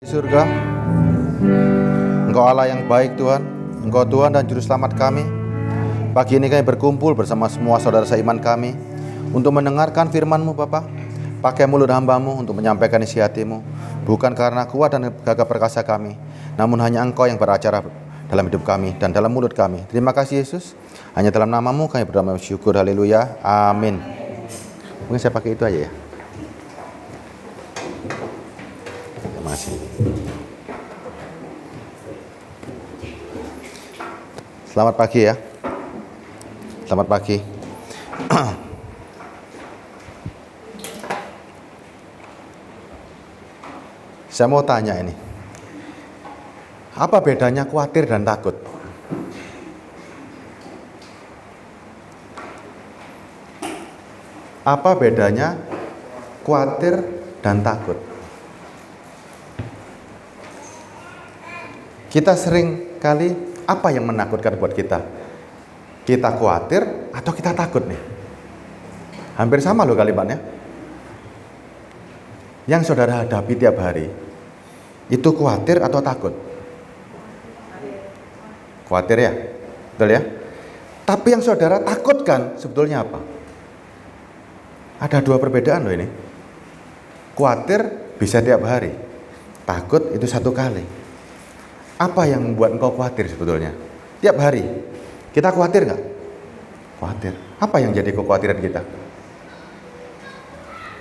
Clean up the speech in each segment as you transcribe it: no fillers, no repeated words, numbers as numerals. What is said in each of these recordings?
Surga, Engkau Allah yang baik Tuhan, Engkau Tuhan dan Juru Selamat kami. Pagi ini kami berkumpul bersama semua saudara seiman kami untuk mendengarkan firman-Mu Bapa. Pakai mulut hamba-Mu untuk menyampaikan isi hati-Mu, bukan karena kuat dan gagah perkasa kami, namun hanya Engkau yang beracara dalam hidup kami dan dalam mulut kami. Terima kasih Yesus, hanya dalam nama-Mu kami berdoa bersyukur, haleluya, amin. Mungkin saya pakai itu aja ya. Terima kasih. Selamat pagi ya. Selamat pagi. Saya mau tanya ini. Apa bedanya khawatir dan takut? Apa bedanya khawatir dan takut? Kita sering kali, apa yang menakutkan buat kita? Kita khawatir atau kita takut nih? Hampir sama loh kalimatnya. Yang saudara hadapi tiap hari, itu khawatir atau takut? Khawatir ya? Betul ya? Tapi yang saudara takutkan sebetulnya apa? Ada dua perbedaan loh ini. Khawatir bisa tiap hari, takut itu satu kali. Apa yang membuat engkau khawatir sebetulnya? Tiap hari. Kita khawatir nggak? Khawatir. Apa yang jadi kekhawatiran kita?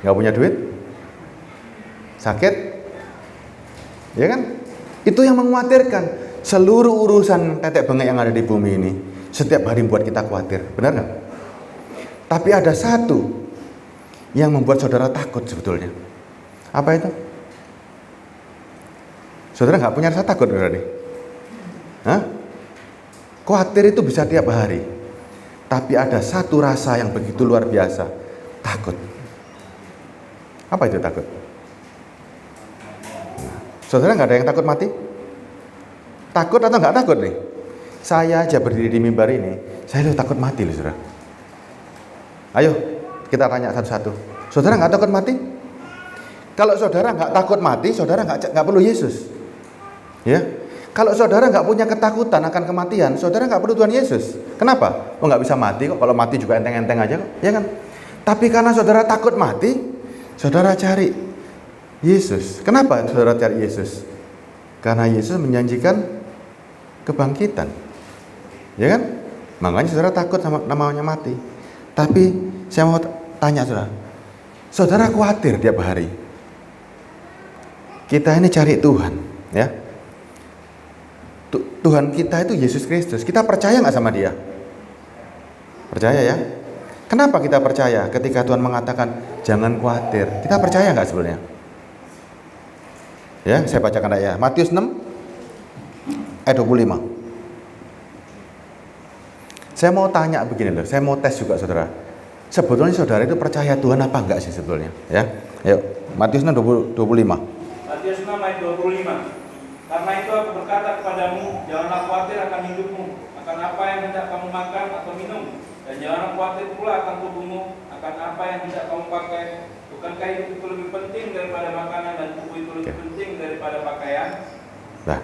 Nggak punya duit? Sakit? Ya kan? Itu yang mengkhawatirkan. Seluruh urusan tetek bengek yang ada di bumi ini setiap hari membuat kita khawatir. Benar nggak? Tapi ada satu yang membuat saudara takut sebetulnya. Apa itu? Saudara nggak punya rasa takut berarti? Hah? Khawatir itu bisa tiap hari. Tapi ada satu rasa yang begitu luar biasa. Takut. Apa itu takut? Saudara nggak ada yang takut mati? Takut atau nggak takut nih? Saya aja berdiri di mimbar ini, saya udah takut mati loh saudara. Ayo kita tanya satu-satu. Saudara nggak takut mati? Kalau saudara nggak takut mati, saudara nggak perlu Yesus. Ya, kalau saudara nggak punya ketakutan akan kematian, saudara nggak perlu Tuhan Yesus. Kenapa? Oh nggak bisa mati kok. Kalau mati juga enteng-enteng aja kok, ya kan? Tapi karena saudara takut mati, saudara cari Yesus. Kenapa saudara cari Yesus? Karena Yesus menjanjikan kebangkitan, ya kan? Makanya saudara takut sama namanya mati. Tapi saya mau tanya saudara, saudara khawatir tiap hari? Kita ini cari Tuhan, ya. Tuhan kita itu Yesus Kristus. Kita percaya nggak sama Dia? Percaya ya? Kenapa kita percaya ketika Tuhan mengatakan jangan khawatir? Kita percaya nggak sebenarnya? Ya, saya bacakan ayat Matius 6 ayat 25. Saya mau tanya begini loh, saya mau tes juga saudara. Sebetulnya saudara itu percaya Tuhan apa enggak sih sebetulnya? Ya, ayo Matius 6 25. Matius 6 ayat 25. Karena itu aku berkata kepadamu, janganlah khawatir akan hidupmu, akan apa yang hendak kamu makan atau minum, dan janganlah khawatir pula akan tubuhmu, akan apa yang hendak kamu pakai. Bukankah hidup itu lebih penting daripada makanan dan tubuh itu lebih penting daripada pakaian? Nah,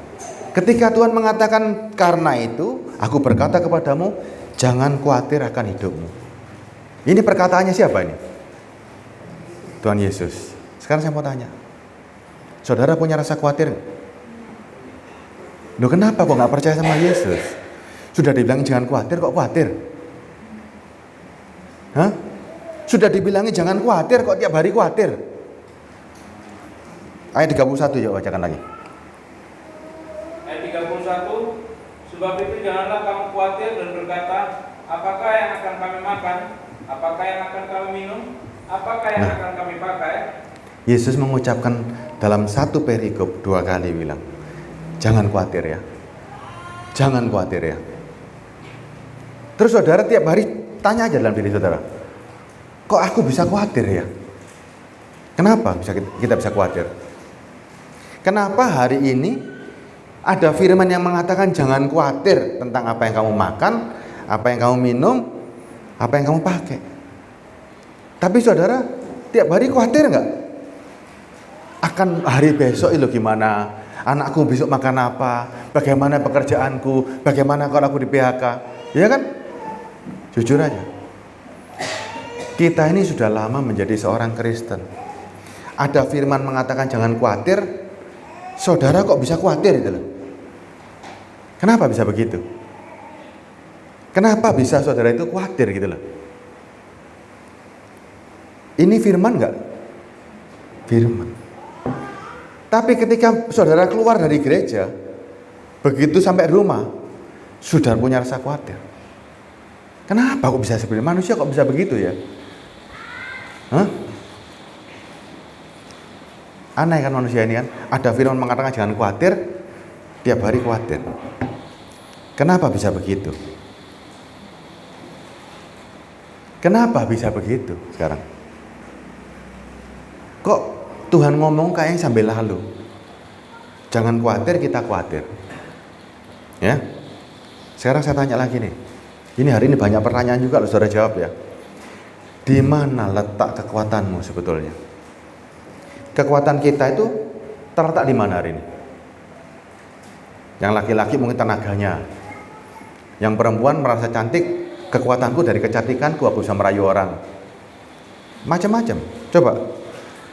ketika Tuhan mengatakan karena itu, aku berkata kepadamu, jangan khawatir akan hidupmu. Ini perkataannya siapa ini? Tuhan Yesus. Sekarang saya mau tanya, saudara punya rasa khawatir nggak? Loh kenapa kok nggak percaya sama Yesus? Sudah dibilang jangan khawatir, kok khawatir? Hah? Sudah dibilangin jangan khawatir, kok tiap hari khawatir? Ayat 31 ya, bacakan lagi. Ayat 31. Sebab itu janganlah kamu khawatir dan berkata, apakah yang akan kami makan? Apakah yang akan kami minum? Apakah yang akan kami pakai? Yesus mengucapkan dalam satu perikop 2 kali bilang, jangan khawatir ya. Jangan khawatir ya. Terus saudara tiap hari tanya aja dalam diri saudara, kok aku bisa khawatir ya? Kenapa kita bisa khawatir? Kenapa hari ini ada firman yang mengatakan jangan khawatir tentang apa yang kamu makan, apa yang kamu minum, apa yang kamu pakai. Tapi saudara tiap hari khawatir nggak? akan hari besok itu gimana, anakku besok makan apa, bagaimana pekerjaanku, bagaimana kalau aku di PHK, ya kan? Jujur aja, kita ini sudah lama menjadi seorang Kristen. Ada firman mengatakan jangan khawatir, saudara kok bisa khawatir itu loh. Kenapa bisa begitu? Kenapa bisa saudara itu khawatir gitu loh? Ini firman enggak? Firman. Tapi ketika saudara keluar dari gereja, begitu sampai rumah, sudah punya rasa khawatir. Kenapa kok bisa seperti manusia kok bisa begitu ya? Hah? Aneh kan manusia ini kan? Ada firman mengatakan jangan khawatir, tiap hari khawatir. Kenapa bisa begitu? Kenapa bisa begitu sekarang? Kok Tuhan ngomong kayaknya sambil lalu? Jangan khawatir, kita khawatir. Ya. Sekarang saya tanya lagi nih. Ini hari ini banyak pertanyaan juga, saudara jawab ya. Di mana letak kekuatanmu sebetulnya? Kekuatan kita itu terletak di mana hari ini? Yang laki-laki mungkin tenaganya. Yang perempuan merasa cantik, kekuatanku dari kecantikanku, aku bisa merayu orang. Macam-macam. Coba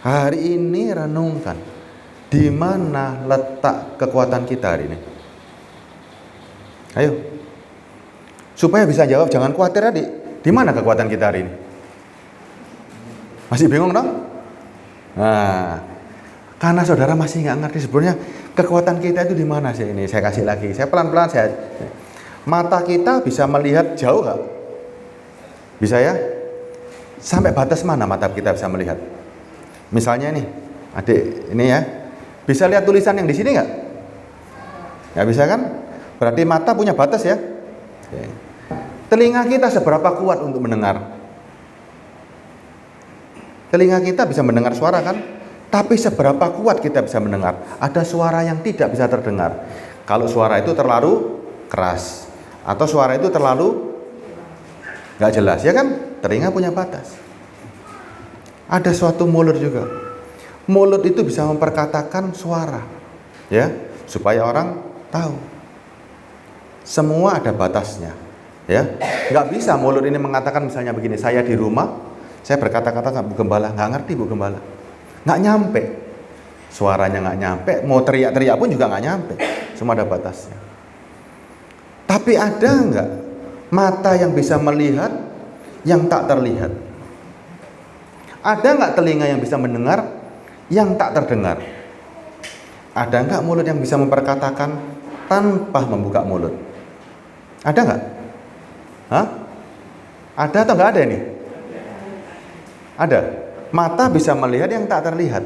hari ini renungkan, di mana letak kekuatan kita hari ini? Ayo, supaya bisa jawab jangan khawatir adik. Di mana kekuatan kita hari ini? Masih bingung dong? Nah, karena saudara masih nggak ngerti sebenarnya kekuatan kita itu di mana sih ini? Saya kasih lagi, saya pelan-pelan mata kita bisa melihat jauh nggak? Bisa ya? Sampai batas mana mata kita bisa melihat? Misalnya nih, adik ini ya, bisa lihat tulisan yang di sini nggak? Nggak bisa kan? Berarti mata punya batas ya. Oke. Telinga kita seberapa kuat untuk mendengar? Telinga kita bisa mendengar suara kan? Tapi seberapa kuat kita bisa mendengar? Ada suara yang tidak bisa terdengar. Kalau suara itu terlalu keras, atau suara itu terlalu nggak jelas, ya kan? Telinga punya batas. Ada suatu mulut juga. Mulut itu bisa memperkatakan suara, ya, supaya orang tahu. Semua ada batasnya, ya. Nggak bisa mulut ini mengatakan misalnya begini, saya di rumah, saya berkata-kata sama Bu Gembala, nggak ngerti Bu Gembala, nggak nyampe, suaranya nggak nyampe, mau teriak-teriak pun juga nggak nyampe. Semua ada batasnya. Tapi ada nggak mata yang bisa melihat yang tak terlihat? Ada nggak telinga yang bisa mendengar yang tak terdengar? Ada nggak mulut yang bisa memperkatakan tanpa membuka mulut? Ada nggak? Hah? Ada atau nggak ada ini? Ada. Mata bisa melihat yang tak terlihat.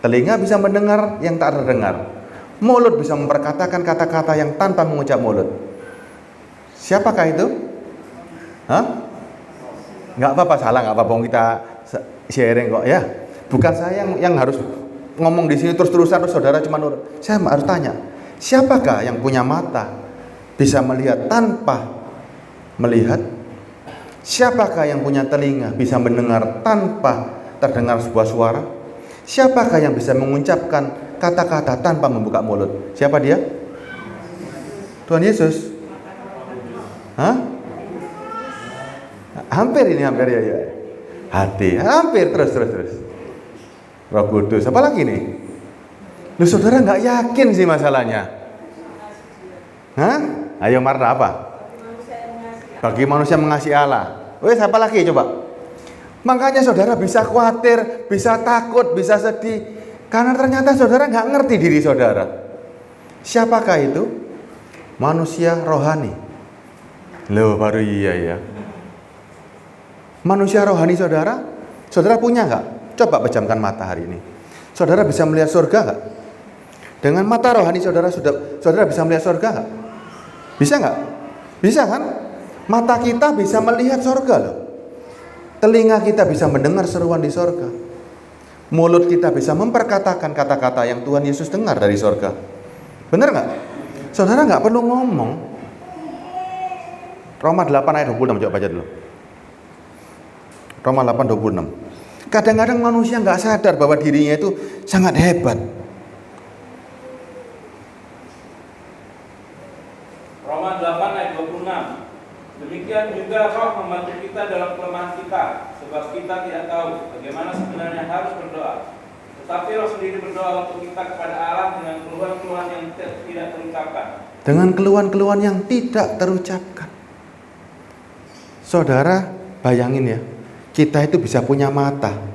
Telinga bisa mendengar yang tak terdengar. Mulut bisa memperkatakan kata-kata yang tanpa mengucap mulut. Siapakah itu? Hah? Nggak apa-apa, salah, nggak apa-apa, kita sharing kok ya. Bukan saya yang harus ngomong di sini terus-terusan, terus saudara cuma nurut. Saya harus tanya, siapakah yang punya mata bisa melihat tanpa melihat? Siapakah yang punya telinga bisa mendengar tanpa terdengar sebuah suara? Siapakah yang bisa mengucapkan kata-kata tanpa membuka mulut? Siapa dia? Tuhan Yesus. Hah? Hampir ya. Hati, hampir terus. Roh Kudus, apa lagi nih? Lu saudara nggak yakin sih masalahnya? Hah? Ayo Marta apa? Bagi manusia mengasihi Allah. Wes apa lagi coba? Makanya saudara bisa khawatir, bisa takut, bisa sedih, karena ternyata saudara nggak ngerti diri saudara. Siapakah itu? Manusia rohani. Loh baru iya ya. Manusia rohani saudara punya nggak? Coba pejamkan mata hari ini. Saudara bisa melihat surga nggak? Dengan mata rohani saudara bisa melihat surga nggak? Bisa nggak? Bisa kan? Mata kita bisa melihat surga loh. Telinga kita bisa mendengar seruan di surga. Mulut kita bisa memperkatakan kata-kata yang Tuhan Yesus dengar dari surga. Benar nggak? Saudara nggak perlu ngomong. Roma 8 ayat 26, coba baca dulu. Roma 8 26. Kadang-kadang manusia nggak sadar bahwa dirinya itu sangat hebat. Roma 8 ayat 26. Demikian juga Roh membantu kita dalam kelemahan kita, sebab kita tidak tahu bagaimana sebenarnya harus berdoa. Tetapi Roh sendiri berdoa untuk kita kepada Allah dengan keluhan-keluhan yang tidak terucapkan. Dengan keluhan-keluhan yang tidak terucapkan. Saudara, bayangin ya, kita itu bisa punya mata.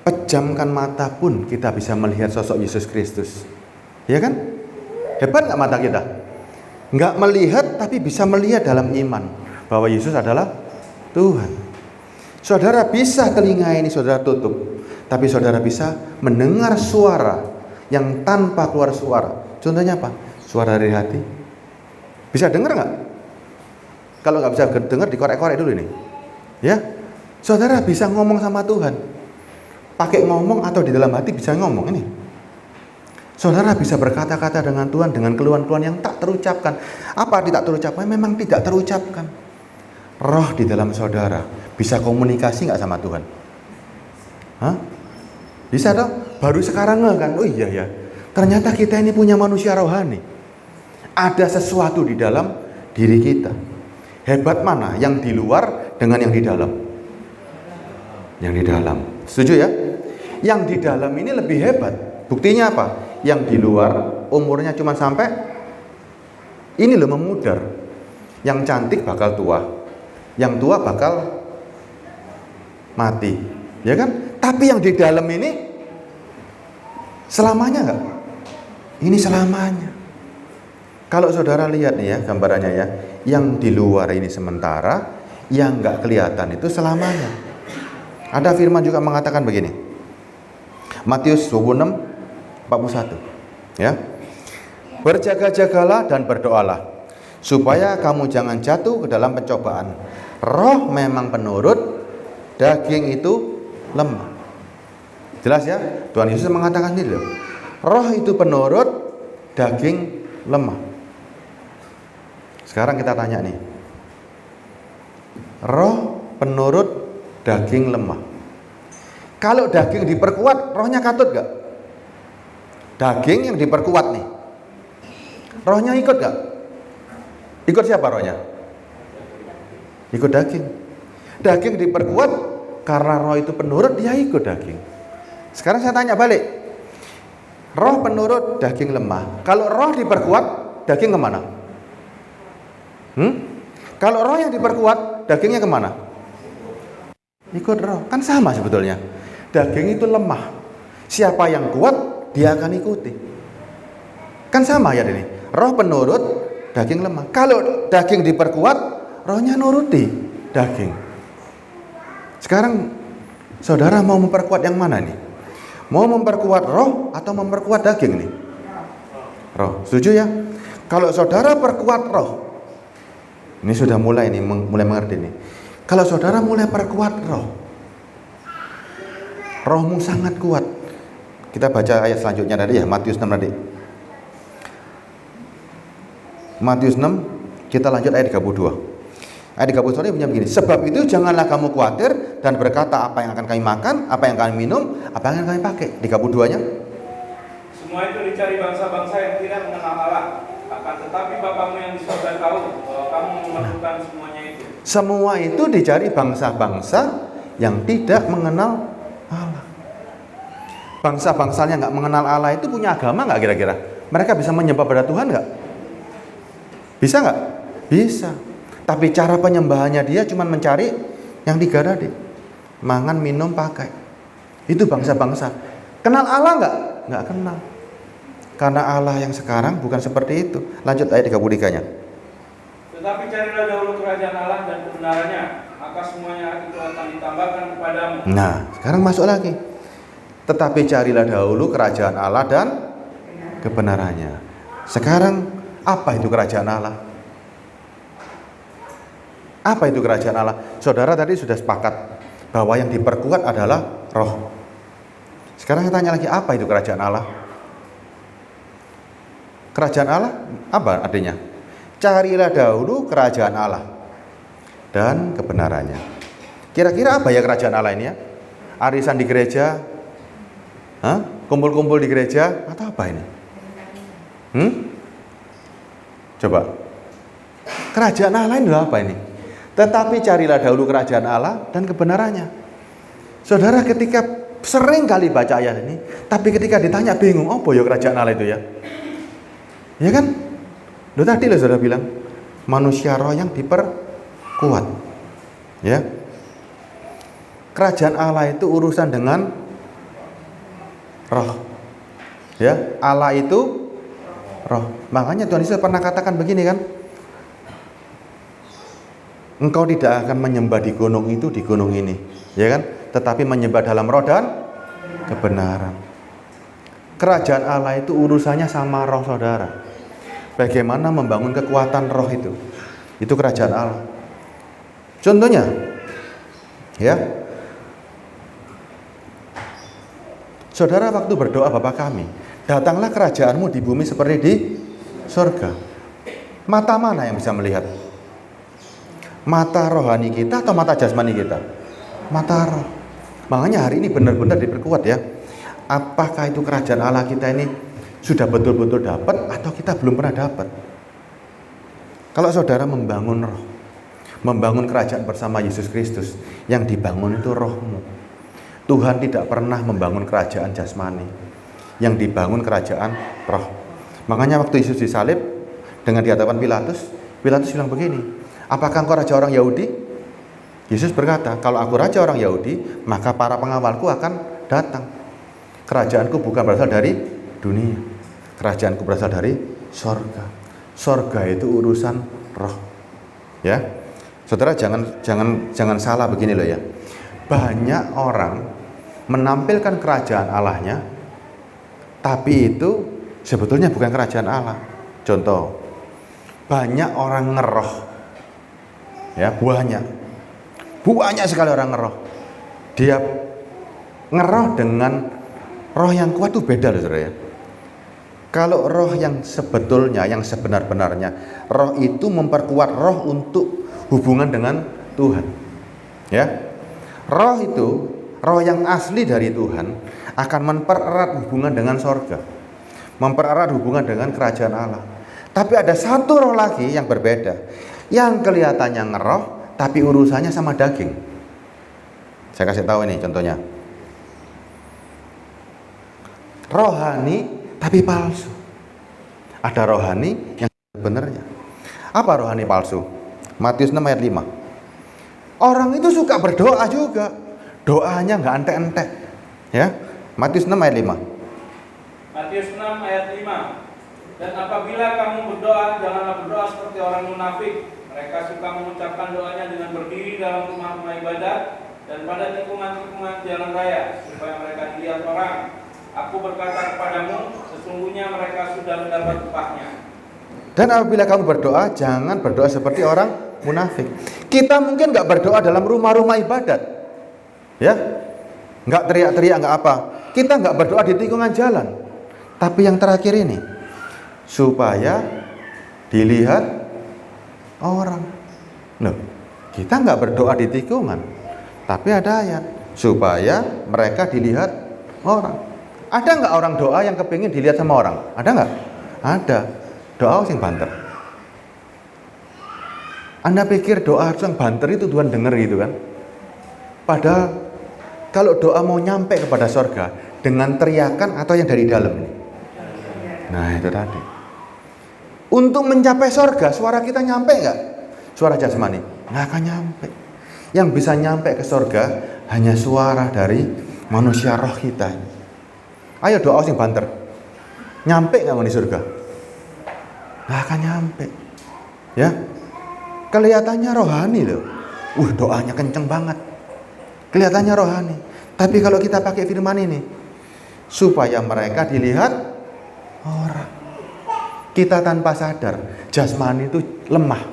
Pejamkan mata pun kita bisa melihat sosok Yesus Kristus. Ya kan? Hebat nggak mata kita? Nggak melihat tapi bisa melihat dalam iman bahwa Yesus adalah Tuhan. Saudara bisa telinga ini saudara tutup, tapi saudara bisa mendengar suara yang tanpa keluar suara. Contohnya apa? Suara dari hati. Bisa dengar nggak? Kalau nggak bisa dengar, dikorek-korek dulu ini. Ya, saudara bisa ngomong sama Tuhan. Pakai ngomong atau di dalam hati bisa ngomong ini. Saudara bisa berkata-kata dengan Tuhan dengan keluhan-keluhan yang tak terucapkan. Apa tidak terucapkan? Memang tidak terucapkan. Roh di dalam saudara bisa komunikasi nggak sama Tuhan? Hah? Bisa dong? Baru sekarang nggak kan? Oh iya ya. Ternyata kita ini punya manusia rohani. Ada sesuatu di dalam diri kita. Hebat mana? Yang di luar dengan yang di dalam? Yang di dalam. Setuju ya? Yang di dalam ini lebih hebat. Buktinya apa? Yang di luar umurnya cuma sampai ini loh, memudar. Yang cantik bakal tua. Yang tua bakal mati. Ya kan? Tapi yang di dalam ini selamanya enggak? Ini selamanya. Kalau saudara lihat nih ya gambarannya ya, yang di luar ini sementara, yang enggak kelihatan itu selamanya. Ada firman juga mengatakan begini. Matius 26:41. Ya. Berjaga-jagalah dan berdoalah supaya kamu jangan jatuh ke dalam pencobaan. Roh memang penurut, daging itu lemah. Jelas ya? Tuhan Yesus mengatakan ini loh. Roh itu penurut, daging lemah. Sekarang kita tanya nih. Roh penurut, daging lemah. Kalau daging diperkuat, rohnya katut gak? Daging yang diperkuat nih, rohnya ikut gak? Ikut siapa rohnya? Ikut daging. Daging diperkuat karena roh itu penurut, dia ikut daging. Sekarang saya tanya balik. Roh penurut, daging lemah. Kalau roh diperkuat, daging kemana? Kalau roh yang diperkuat, dagingnya kemana? Ikut roh. Kan sama sebetulnya. Daging itu lemah. Siapa yang kuat, dia akan ikuti. Kan sama ya ini. Roh penurut, daging lemah. Kalau daging diperkuat, rohnya nuruti daging. Sekarang saudara mau memperkuat yang mana nih? Mau memperkuat roh atau memperkuat daging nih? Roh. Setuju ya? Kalau saudara perkuat roh, ini sudah mulai nih, mulai mengerti nih. Kalau saudara mulai perkuat roh, rohmu sangat kuat. Kita baca ayat selanjutnya tadi ya, Matius 6 tadi. Matius 6, kita lanjut ayat 32. Ayat 32 punya begini. Sebab itu janganlah kamu khawatir dan berkata apa yang akan kami makan, apa yang kami minum, apa yang akan kami pakai. 32-nya. Semua itu dicari bangsa-bangsa yang tidak mengenal Allah. Akan tetapi Bapamu yang di surga tahu bahwa kamu memerlukan semuanya itu. Semua itu dicari bangsa-bangsa yang tidak mengenal Allah. Bangsa-bangsa yang nggak mengenal Allah itu punya agama nggak kira-kira? Mereka bisa menyembah pada Tuhan nggak? Bisa nggak? Bisa. Tapi cara penyembahannya dia cuma mencari yang 3 tadi. Mangan, minum, pakai. Itu bangsa-bangsa. Kenal Allah nggak? Nggak kenal. Karena Allah yang sekarang bukan seperti itu. Lanjut ayat 33-nya. Tetapi carilah dahulu kerajaan Allah dan kebenarannya, maka semuanya itu akan ditambahkan kepadamu. Nah, sekarang masuk lagi. Tetapi carilah dahulu kerajaan Allah dan kebenarannya. Sekarang apa itu kerajaan Allah? Apa itu kerajaan Allah? Saudara tadi sudah sepakat bahwa yang diperkuat adalah roh. Sekarang saya tanya lagi, apa itu kerajaan Allah? Kerajaan Allah apa artinya? Carilah dahulu kerajaan Allah dan kebenarannya. Kira-kira apa ya kerajaan Allah ini ya? Arisan di gereja? Hah? Kumpul-kumpul di gereja? Atau apa ini? Coba. Kerajaan Allah ini apa ini? Tetapi carilah dahulu kerajaan Allah dan kebenarannya. Saudara, ketika sering kali baca ayat ini, tapi ketika ditanya bingung, apa ya kerajaan Allah itu ya? Ya kan? Loh tadi loh saudara bilang, manusia roh yang diperkuat. Ya. Kerajaan Allah itu urusan dengan roh. Ya, Allah itu roh. Makanya Tuhan Yesus pernah katakan begini kan? Engkau tidak akan menyembah di gunung itu, di gunung ini, ya kan? Tetapi menyembah dalam roh dan kebenaran. Kerajaan Allah itu urusannya sama roh saudara. Bagaimana membangun kekuatan roh itu? Itu kerajaan Allah. Contohnya, ya, saudara waktu berdoa Bapa kami, datanglah kerajaanmu di bumi seperti di surga. Mata mana yang bisa melihat? Mata rohani kita atau mata jasmani kita? Mata roh. Makanya hari ini benar-benar diperkuat ya. Apakah itu kerajaan Allah kita ini sudah betul-betul dapat atau kita belum pernah dapat? Kalau saudara membangun roh, membangun kerajaan bersama Yesus Kristus, yang dibangun itu rohmu. Tuhan tidak pernah membangun kerajaan jasmani, yang dibangun kerajaan roh. Makanya waktu Yesus disalib dengan di hadapan Pilatus, Pilatus bilang begini, apakah engkau raja orang Yahudi? Yesus berkata, kalau aku raja orang Yahudi, maka para pengawalku akan datang. Kerajaanku bukan berasal dari dunia, kerajaanku berasal dari sorga. Sorga itu urusan roh. Ya, saudara jangan salah begini loh ya. Banyak orang menampilkan kerajaan Allahnya, tapi itu sebetulnya bukan kerajaan Allah. Contoh, banyak orang ngeroh. Ya, banyak sekali orang ngeroh. Dia ngeroh dengan roh yang kuat itu beda loh saudara ya. Kalau roh yang sebetulnya, yang sebenar-benarnya, roh itu memperkuat roh untuk hubungan dengan Tuhan. Ya, roh itu, roh yang asli dari Tuhan akan mempererat hubungan dengan sorga, mempererat hubungan dengan kerajaan Allah. Tapi ada satu roh lagi yang berbeda, yang kelihatannya ngeroh, tapi urusannya sama daging. Saya kasih tahu ini contohnya. Rohani tapi palsu. Ada rohani yang sebenarnya. Apa rohani palsu? Matius 6 ayat 5. Orang itu suka berdoa juga, doanya nggak entek-entek. Ya, Matius 6 ayat 5. Matius 6 ayat 5. Dan apabila kamu berdoa, janganlah berdoa seperti orang munafik. Mereka suka mengucapkan doanya dengan berdiri dalam rumah-rumah ibadat dan pada tikungan-tikungan jalan raya, supaya mereka dilihat orang. Aku berkata kepadamu, sesungguhnya mereka sudah mendapat upahnya. Dan apabila kamu berdoa, jangan berdoa seperti orang munafik. Kita mungkin nggak berdoa dalam rumah-rumah ibadat, ya, nggak teriak-teriak, nggak apa. Kita nggak berdoa di tikungan jalan. Tapi yang terakhir ini, supaya dilihat orang. Loh, kita nggak berdoa di tikungan, tapi ada ayat supaya mereka dilihat orang. Ada nggak orang doa yang kepingin dilihat sama orang? Ada nggak? Ada. Doa yang banter. Anda pikir doa yang banter itu Tuhan dengar gitu kan? Padahal kalau doa mau nyampe kepada sorga dengan teriakan atau yang dari dalam ini. Nah itu tadi. Untuk mencapai sorga, suara kita nyampe nggak? Suara jasmani nggak akan nyampe. Yang bisa nyampe ke sorga hanya suara dari manusia roh kita ini. Ayo doa sing banter. Nyampe nggak di surga? Nggak akan nyampe. Ya, kelihatannya rohani loh. Doanya kenceng banget. Kelihatannya rohani. Tapi kalau kita pakai firman ini, supaya mereka dilihat orang. Kita tanpa sadar, jasmani itu lemah.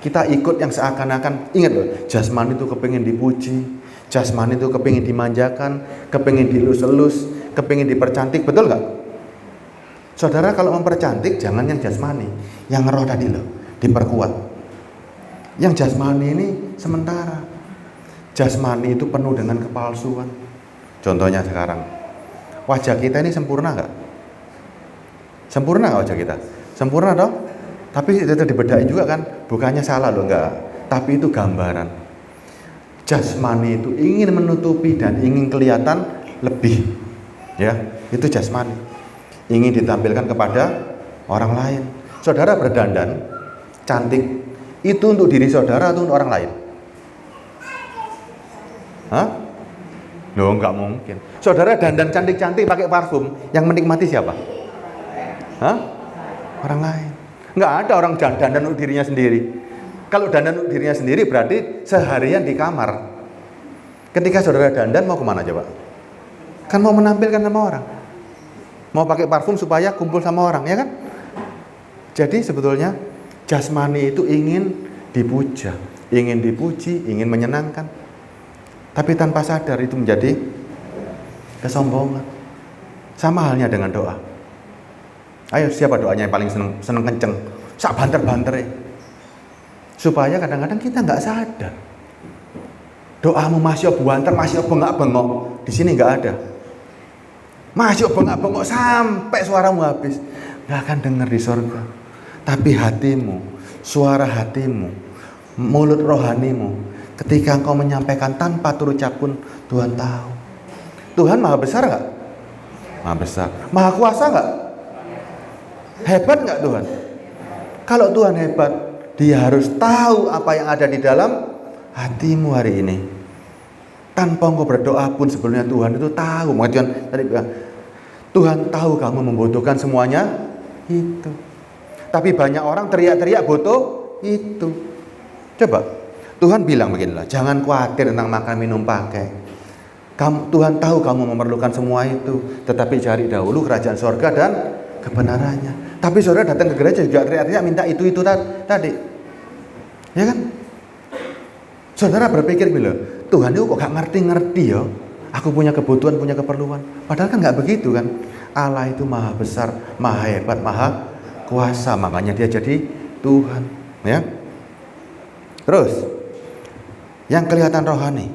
Kita ikut yang seakan-akan, ingat loh, jasmani itu kepingin dipuji, jasmani itu kepingin dimanjakan, kepingin dilus-elus, kepingin dipercantik, betul nggak? Saudara kalau mempercantik jangan yang jasmani, yang roh tadi loh, diperkuat. Yang jasmani ini sementara. Jasmani itu penuh dengan kepalsuan. Contohnya sekarang, wajah kita ini sempurna nggak? Sempurna nggak wajah kita? Sempurna dong. Tapi itu dibedain juga kan, bukannya salah loh, enggak. Tapi itu gambaran. Jasmani itu ingin menutupi dan ingin kelihatan lebih, ya, itu jasmani. Ingin ditampilkan kepada orang lain. Saudara berdandan cantik, itu untuk diri saudara atau untuk orang lain? Hah? Loh, nggak mungkin. Saudara dandan cantik-cantik pakai parfum, yang menikmati siapa? Hah? Orang lain. Nggak ada orang dandan untuk dirinya sendiri. Kalau dandan untuk dirinya sendiri berarti seharian di kamar. Ketika saudara dandan mau kemana coba? Kan mau menampilkan sama orang. Mau pakai parfum supaya kumpul sama orang, ya kan? Jadi sebetulnya jasmani itu ingin dipuja, ingin dipuji, ingin menyenangkan. Tapi tanpa sadar itu menjadi kesombongan. Sama halnya dengan doa. Ayo, siapa doanya yang paling seneng kenceng? Sak banter-banter. Supaya kadang-kadang kita nggak sadar. Doamu masih banter, masih bengak-bengok. Di sini nggak ada. Masih bengak-bengok sampai suaramu habis. Nggak akan dengar di surga. Tapi hatimu, suara hatimu, mulut rohanimu, ketika engkau menyampaikan tanpa terucap pun, Tuhan tahu. Tuhan maha besar nggak? Maha besar. Maha kuasa nggak? Hebat nggak Tuhan? Kalau Tuhan hebat, Dia harus tahu apa yang ada di dalam hatimu hari ini. Tanpa engkau berdoa pun sebelumnya Tuhan itu tahu. Makanya Tuhan tadi bilang, Tuhan tahu kamu membutuhkan semuanya itu. Tapi banyak orang teriak-teriak butuh itu. Coba, Tuhan bilang beginilah, jangan khawatir tentang makan minum pakai. Tuhan tahu kamu memerlukan semua itu, tetapi cari dahulu kerajaan surga dan kebenarannya. Tapi saudara datang ke gereja juga teriak-teriak minta itu tadi, ya kan? Saudara berpikir bila Tuhan itu kok gak ngerti-ngerti ya? Aku punya kebutuhan, punya keperluan. Padahal kan gak begitu kan? Allah itu maha besar, maha hebat, maha kuasa, makanya Dia jadi Tuhan, ya. Terus yang kelihatan rohani,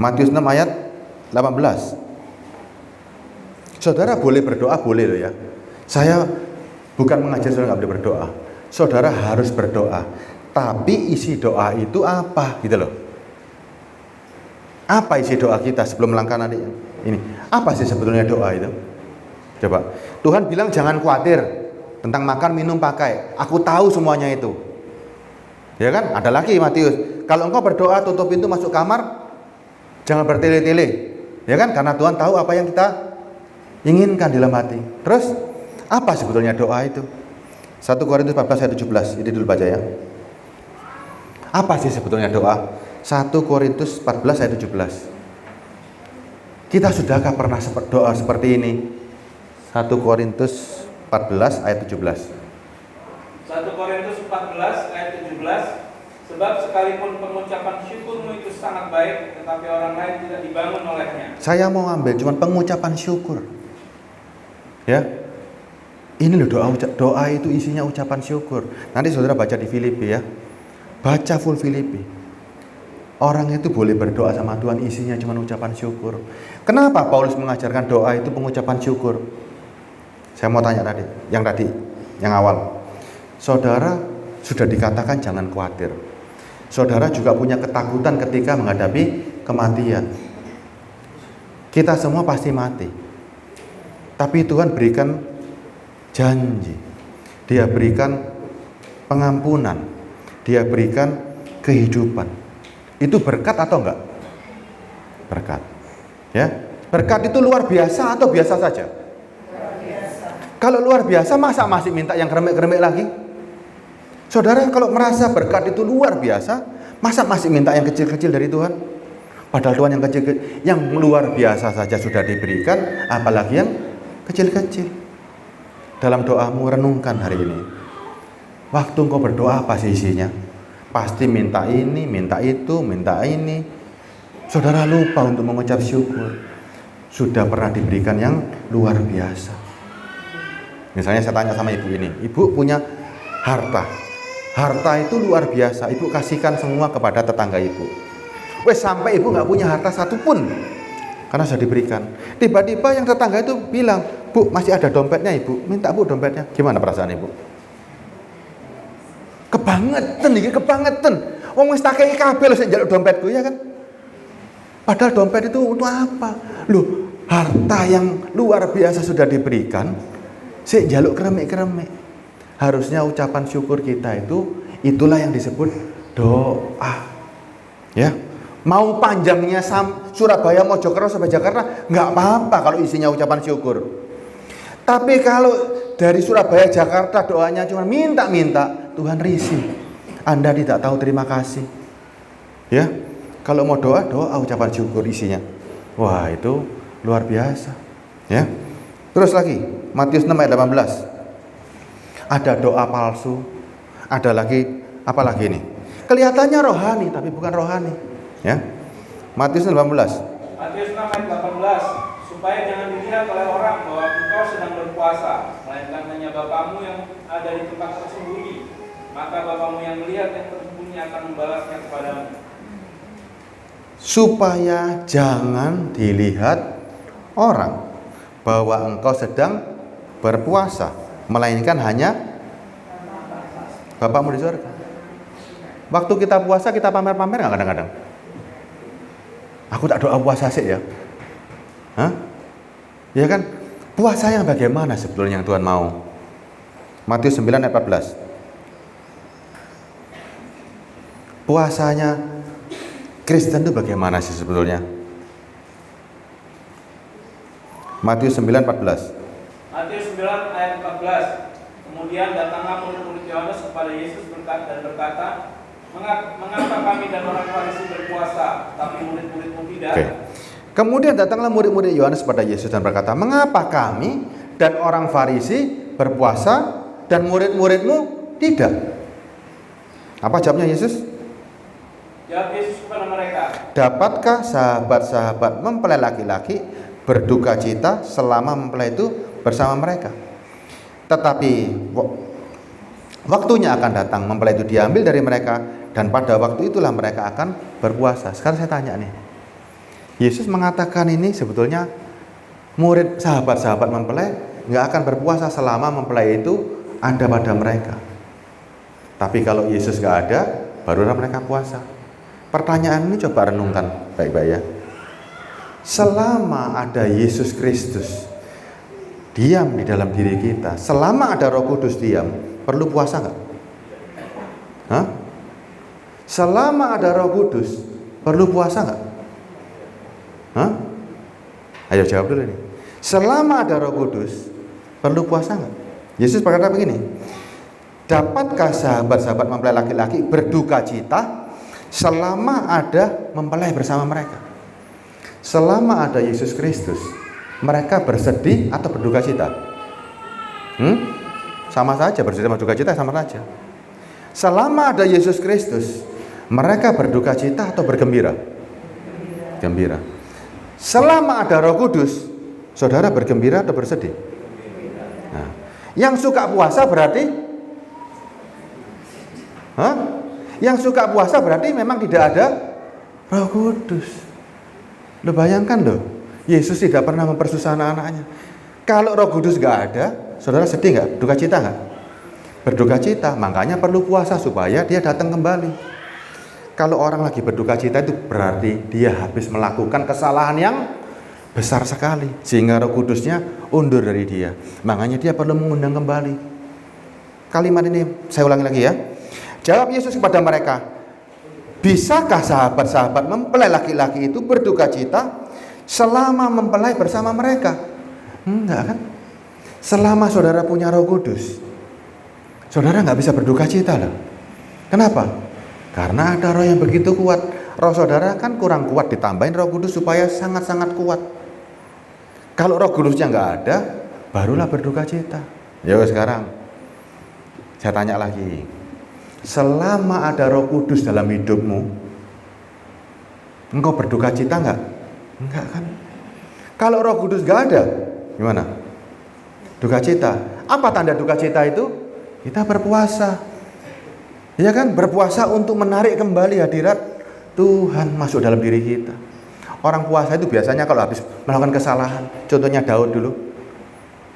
Matius 6 ayat 18. Saudara boleh berdoa, boleh loh ya. Saya bukan mengajar saudara nggak boleh berdoa. Saudara harus berdoa. Tapi isi doa itu apa gitu loh. Apa isi doa kita sebelum melangkah nanti ini? Apa sih sebetulnya doa itu? Coba. Tuhan bilang jangan khawatir tentang makan, minum, pakai. Aku tahu semuanya itu. Ya kan? Ada lagi Matius. Kalau engkau berdoa tutup pintu masuk kamar, jangan bertele-tele. Ya kan? Karena Tuhan tahu apa yang kita inginkan dalam hati. Terus apa sebetulnya doa itu? 1 Korintus 14 ayat 17. Ini dulu baca ya. Apa sih sebetulnya doa? 1 Korintus 14 ayat 17. Kita sudahkah pernah doa seperti ini? 1 Korintus 14 ayat 17. 1 Korintus 14 ayat 17. Sebab sekalipun pengucapan syukurmu itu sangat baik, tetapi orang lain tidak dibangun olehnya. Saya mau ambil cuma pengucapan syukur. Ya. Ini loh doa itu isinya ucapan syukur. Nanti saudara baca di Filipi ya. Baca full Filipi. Orang itu boleh berdoa sama Tuhan isinya cuma ucapan syukur. Kenapa Paulus mengajarkan doa itu pengucapan syukur? Saya mau tanya tadi, yang awal. Saudara sudah dikatakan jangan khawatir. Saudara juga punya ketakutan ketika menghadapi kematian. Kita semua pasti mati. Tapi Tuhan berikan janji. Dia berikan pengampunan. Dia berikan kehidupan. Itu berkat atau enggak? Berkat. Ya. Berkat itu luar biasa atau biasa saja? Luar biasa. Kalau luar biasa masa masih minta yang keremek-keremek lagi? Saudara kalau merasa berkat itu luar biasa, masa masih minta yang kecil-kecil dari Tuhan? Padahal Tuhan yang kecil, yang luar biasa saja sudah diberikan, apalagi yang kecil-kecil. Dalam doamu renungkan hari ini. Waktu engkau berdoa apa sih isinya? Pasti minta ini, minta itu, minta ini. Saudara lupa untuk mengucap syukur. Sudah pernah diberikan yang luar biasa. Misalnya saya tanya sama ibu ini, ibu punya harta. Harta itu luar biasa, ibu kasihkan semua kepada tetangga ibu. Wes sampai ibu nggak punya harta satupun karena sudah diberikan. Tiba-tiba yang tetangga itu bilang, "Bu, masih ada dompetnya ibu, minta bu dompetnya." Gimana perasaan ibu? Kebangetan iki, kebangetan. Wong wis tak kei kabeh lho sing njaluk dompetku, ya kan? Padahal dompet itu untuk apa? Loh, harta yang luar biasa sudah diberikan, sik njaluk kremik-kremik. Harusnya ucapan syukur kita itu itulah yang disebut doa. Ya. Mau panjangnya Surabaya Mojokerto sampai Jakarta nggak apa-apa kalau isinya ucapan syukur. Tapi kalau dari Surabaya Jakarta doanya cuma minta-minta, Tuhan risih. Anda tidak tahu terima kasih. Ya. Kalau mau doa ucapan syukur isinya. Wah, itu luar biasa. Ya. Terus lagi, Matius 6 ayat 18. Ada doa palsu. Ada lagi apa lagi ini? Kelihatannya rohani tapi bukan rohani. Ya. Matius 18. Matius 6 ayat 18. Supaya jangan dilihat oleh orang bahwa engkau sedang berpuasa, melainkan hanya Bapamu yang ada di tempat tersembunyi. Maka Bapamu yang melihat yang tersembunyi akan membalasnya kepadamu. Supaya jangan dilihat orang bahwa engkau sedang berpuasa, melainkan hanya Bapakmu di surga. Waktu kita puasa kita pamer-pamer nggak kadang-kadang? Aku tak doa puasa sih ya. Hah? Ya kan? Puasa yang bagaimana sebetulnya yang Tuhan mau? Matius 9 ayat 14. Puasanya Kristen itu bagaimana sih sebetulnya? Matius 9:14. Matius 9 ayat 14. Kemudian datanglah murid-murid Yohanes kepada Yesus dan berkata, "Mengapa kami dan orang Farisi berpuasa, tapi murid-muridmu tidak?" Oke. Kemudian datanglah murid-murid Yohanes kepada Yesus dan berkata, "Mengapa kami dan orang Farisi berpuasa dan murid-muridmu tidak?" Apa jawabnya Yesus? Jawab Yesus kepada mereka, "Dapatkah sahabat-sahabat mempelai laki-laki berduka cita selama mempelai itu bersama mereka? Tetapi waktunya akan datang mempelai itu diambil dari mereka, dan pada waktu itulah mereka akan berpuasa." Sekarang saya tanya nih, Yesus mengatakan ini sebetulnya murid sahabat-sahabat mempelai nggak akan berpuasa selama mempelai itu ada pada mereka. Tapi kalau Yesus nggak ada, barulah mereka puasa. Pertanyaan ini coba renungkan baik-baik ya. Selama ada Yesus Kristus diam di dalam diri kita, selama ada Roh Kudus diam, perlu puasa nggak? Hah? Selama ada Roh Kudus, perlu puasa nggak? Hah? Ayo jawab dulu nih. Selama ada Roh Kudus, perlu puasa nggak? Yesus berkata begini, "Dapatkah sahabat-sahabat mempelai laki-laki berduka cita selama ada mempelai bersama mereka?" Selama ada Yesus Kristus, mereka bersedih atau berduka cita? Sama saja, bersedih sama berduka cita sama saja. Selama ada Yesus Kristus, mereka berduka cita atau bergembira? Gembira. Selama ada Roh Kudus, saudara bergembira atau bersedih? Nah, yang suka puasa berarti Yang suka puasa berarti memang tidak ada Roh Kudus. Lo bayangkan loh, Yesus tidak pernah mempersusah anak-anaknya. Kalau Roh Kudus gak ada, saudara sedih gak? Duka cita gak? Berduka cita, makanya perlu puasa supaya dia datang kembali. Kalau orang lagi berduka cita itu berarti dia habis melakukan kesalahan yang besar sekali, sehingga Roh Kudusnya undur dari dia. Makanya dia perlu mengundang kembali. Kalimat ini saya ulangi lagi ya. Jawab Yesus kepada mereka, "Bisakah sahabat-sahabat mempelai laki-laki itu berduka cita selama mempelai bersama mereka?" Enggak kan? Selama saudara punya Roh Kudus, saudara nggak bisa berduka cita loh. Kenapa? Karena ada roh yang begitu kuat. Roh saudara kan kurang kuat, ditambahin Roh Kudus supaya sangat-sangat kuat. Kalau Roh Kudusnya nggak ada, barulah berduka cita. Ya sekarang saya tanya lagi, selama ada Roh Kudus dalam hidupmu, engkau berduka cita nggak? Enggak kan? Kalau Roh Kudus nggak ada, gimana? Duka cita. Apa tanda duka cita itu? Kita berpuasa. Ya kan? Berpuasa untuk menarik kembali hadirat Tuhan masuk dalam diri kita. Orang puasa itu biasanya kalau habis melakukan kesalahan, contohnya Daud dulu,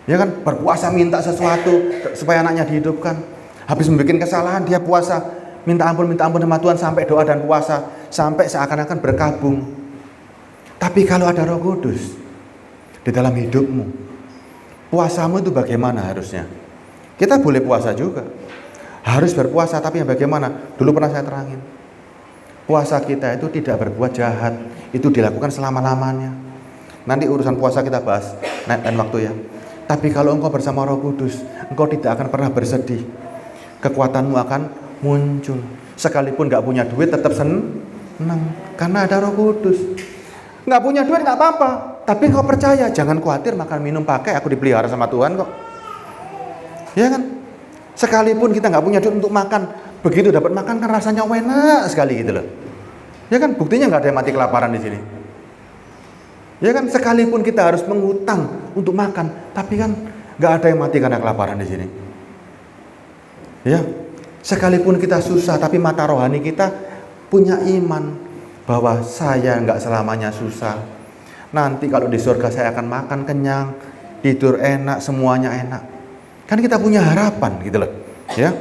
ya kan, berpuasa minta sesuatu supaya anaknya dihidupkan. Habis membuat kesalahan dia puasa, minta ampun sama Tuhan, sampai doa dan puasa, sampai seakan-akan berkabung. Tapi kalau ada Roh Kudus di dalam hidupmu, puasamu itu bagaimana harusnya? Kita boleh puasa juga, harus berpuasa, tapi yang bagaimana? Dulu pernah saya terangin, puasa kita itu tidak berbuat jahat, itu dilakukan selama-lamanya. Nanti urusan puasa kita bahas lain waktu ya. Tapi kalau engkau bersama Roh Kudus, engkau tidak akan pernah bersedih. Kekuatanmu akan muncul. Sekalipun gak punya duit tetap senang, karena ada Roh Kudus. Gak punya duit gak apa-apa, tapi engkau percaya, jangan khawatir makan minum pakai, aku dipelihara sama Tuhan kok. Ya kan? Sekalipun kita gak punya duit untuk makan, begitu dapat makan kan rasanya enak sekali gitu loh. Ya kan, buktinya nggak ada yang mati kelaparan di sini. Ya kan, sekalipun kita harus mengutang untuk makan, tapi kan nggak ada yang mati karena kelaparan di sini. Ya, sekalipun kita susah, tapi mata rohani kita punya iman bahwa saya nggak selamanya susah. Nanti kalau di surga saya akan makan kenyang, tidur enak, semuanya enak. Kan kita punya harapan gitu loh. Ya.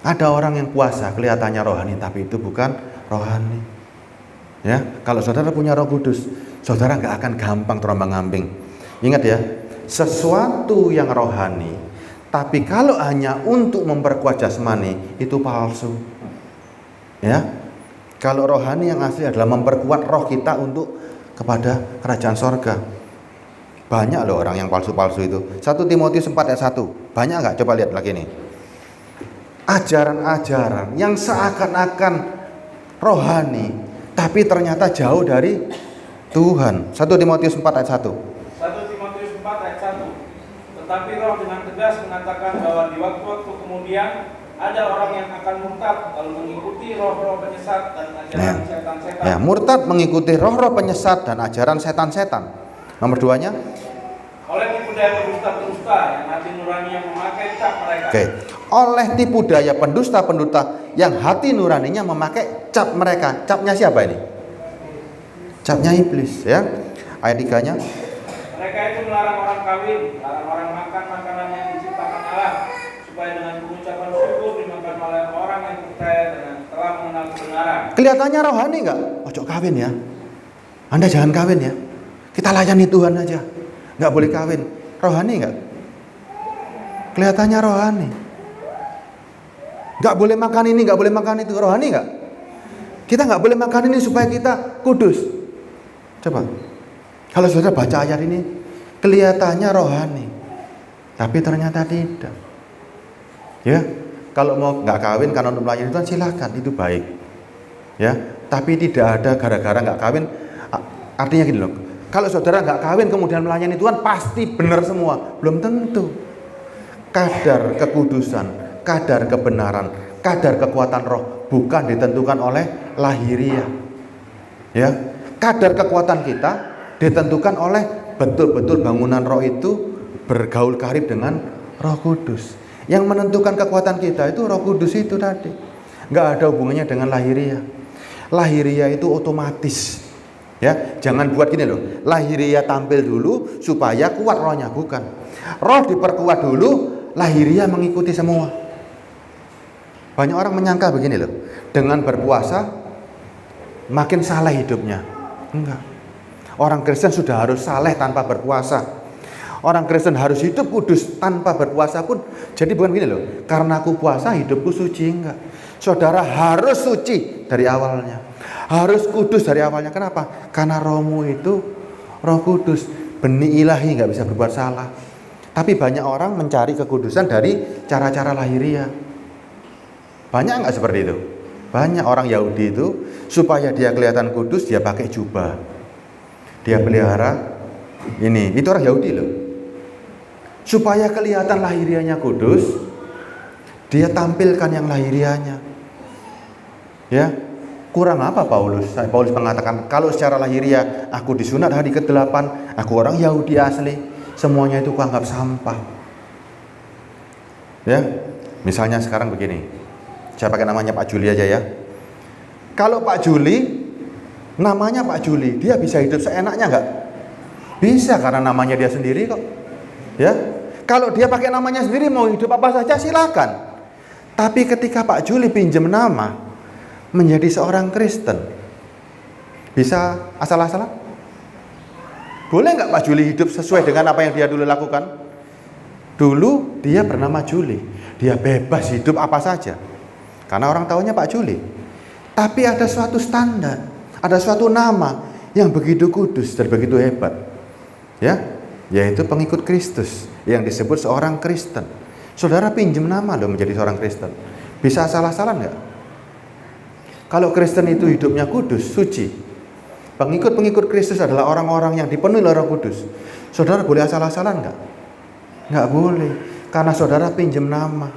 Ada orang yang puasa kelihatannya rohani, tapi itu bukan rohani. Ya, kalau saudara punya Roh Kudus, saudara nggak akan gampang terombang-ambing. Ingat ya, sesuatu yang rohani, tapi kalau hanya untuk memperkuat jasmani, itu palsu. Ya, kalau rohani yang asli adalah memperkuat roh kita untuk kepada kerajaan sorga. Banyak loh orang yang palsu-palsu itu. 1 Timotius 4 ayat 1. Banyak nggak? Coba lihat lagi nih. Ajaran-ajaran yang seakan-akan rohani, tapi ternyata jauh dari Tuhan. 1 Timotius 4 ayat 1. 1 Timotius 4 ayat 1. Tetapi Roh dengan tegas mengatakan bahwa di waktu-waktu kemudian ada orang yang akan murtad lalu mengikuti roh-roh penyesat dan ajaran setan-setan. Ya, murtad mengikuti roh-roh penyesat dan ajaran setan-setan. Nomor 2-nya, oleh tipu daya pendusta-pendusta yang hati nurani yang memakai cap mereka. Oke. Oleh tipu daya pendusta-pendusta yang hati nuraninya memakai cap mereka. Capnya siapa ini? Capnya iblis, ya. Ayat 3-nya. Mereka itu melarang orang kawin, melarang orang makan makanan yang diciptakan Allah, supaya dengan pengucapan syukur dimakan oleh orang yang percaya dan telah mengenal kebenaran. Kelihatannya rohani nggak? Ojo kawin ya. Anda jangan kawin ya. Kita layani Tuhan aja. Nggak boleh kawin. Rohani nggak? Kelihatannya rohani. Nggak boleh makan ini, nggak boleh makan itu. Rohani nggak? Kita nggak boleh makan ini supaya kita kudus. Coba. Kalau saudara baca ayat ini, kelihatannya rohani, tapi ternyata tidak. Ya, kalau mau nggak kawin karena untuk melayani Tuhan silakan, itu baik. Ya, tapi tidak ada gara-gara nggak kawin. Artinya gini loh. Kalau saudara nggak kawin kemudian melayani Tuhan pasti benar semua, belum tentu. Kadar kekudusan, kadar kebenaran, kadar kekuatan roh bukan ditentukan oleh lahiriah. Ya, kadar kekuatan kita ditentukan oleh betul-betul bangunan roh itu bergaul karib dengan Roh Kudus. Yang menentukan kekuatan kita itu Roh Kudus itu tadi. Nggak ada hubungannya dengan lahiriah. Lahiriah itu otomatis. Ya, jangan buat gini loh. Lahiriah tampil dulu supaya kuat rohnya, bukan. Roh diperkuat dulu, lahiriah mengikuti semua. Banyak orang menyangka begini loh. Dengan berpuasa makin saleh hidupnya. Enggak. Orang Kristen sudah harus saleh tanpa berpuasa. Orang Kristen harus hidup kudus tanpa berpuasa pun. Jadi bukan gini loh. Karena aku puasa hidupku suci, enggak. Saudara harus suci dari awalnya. Harus kudus dari awalnya. Kenapa? Karena rohmu itu Roh Kudus, benih ilahi, nggak bisa berbuat salah. Tapi banyak orang mencari kekudusan dari cara-cara lahiriah. Banyak nggak seperti itu? Banyak orang Yahudi itu supaya dia kelihatan kudus, dia pakai jubah, dia pelihara ini. Itu orang Yahudi loh. Supaya kelihatan lahiriahnya kudus, dia tampilkan yang lahiriahnya. Ya. Kurang apa Paulus? Paulus mengatakan, kalau secara lahiriah aku disunat hari ke-8, aku orang Yahudi asli, semuanya itu kuanggap sampah. Ya, misalnya sekarang begini, saya pakai namanya Pak Juli aja ya. Kalau Pak Juli, namanya Pak Juli, dia bisa hidup seenaknya nggak? Bisa, karena namanya dia sendiri kok. Ya, kalau dia pakai namanya sendiri mau hidup apa saja silakan. Tapi ketika Pak Juli pinjam nama menjadi seorang Kristen, bisa asal-asalan? Boleh nggak Pak Juli hidup sesuai dengan apa yang dia dulu lakukan? Dulu dia bernama Juli, dia bebas hidup apa saja, karena orang tahunya Pak Juli. Tapi ada suatu standar, ada suatu nama yang begitu kudus dan begitu hebat, ya, yaitu pengikut Kristus yang disebut seorang Kristen. Saudara pinjam nama loh menjadi seorang Kristen. Bisa asal-asalan nggak? Kalau Kristen itu hidupnya kudus, suci, pengikut-pengikut Kristus adalah orang-orang yang dipenuhi oleh Roh Kudus. Saudara boleh asal-asalan nggak? Nggak boleh, karena saudara pinjam nama.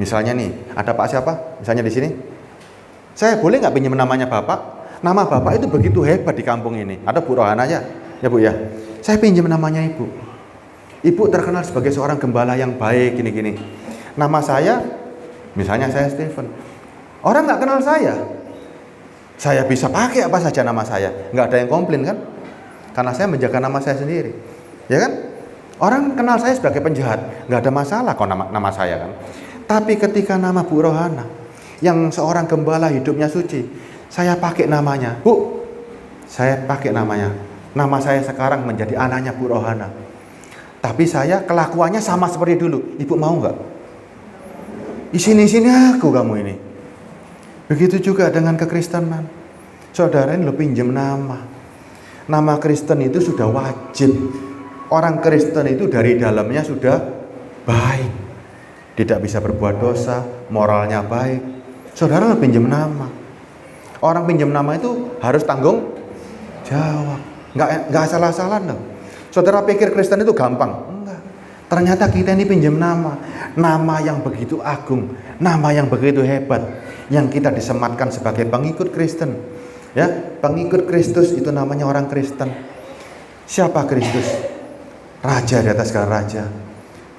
Misalnya nih, ada Pak siapa? Misalnya di sini, saya boleh nggak pinjam namanya Bapak? Nama Bapak itu begitu hebat di kampung ini. Ada Bu Rohana aja, ya Bu ya. Saya pinjam namanya Ibu. Ibu terkenal sebagai seorang gembala yang baik, gini-gini. Nama saya, misalnya saya Stephen. Orang nggak kenal saya bisa pakai apa saja nama saya, nggak ada yang komplain kan? Karena saya menjaga nama saya sendiri, ya kan? Orang kenal saya sebagai penjahat, nggak ada masalah kok nama saya kan. Tapi ketika nama Bu Rohana, yang seorang gembala hidupnya suci, saya pakai namanya, Bu, saya pakai namanya. Nama saya sekarang menjadi anaknya Bu Rohana. Tapi saya kelakuannya sama seperti dulu. Ibu mau nggak? Sini aku kamu ini. Begitu juga dengan kekristenan. Saudara ini lo pinjam nama. Nama Kristen itu sudah wajib. Orang Kristen itu dari dalamnya sudah baik, tidak bisa berbuat dosa, moralnya baik. Saudara lo pinjam nama. Orang pinjam nama itu harus tanggung jawab, nggak asal-asalan loh. Saudara pikir Kristen itu gampang? Enggak. Ternyata kita ini pinjam nama yang begitu agung, nama yang begitu hebat, yang kita disematkan sebagai pengikut Kristen. Ya, pengikut Kristus itu namanya orang Kristen. Siapa Kristus? Raja di atas segala raja,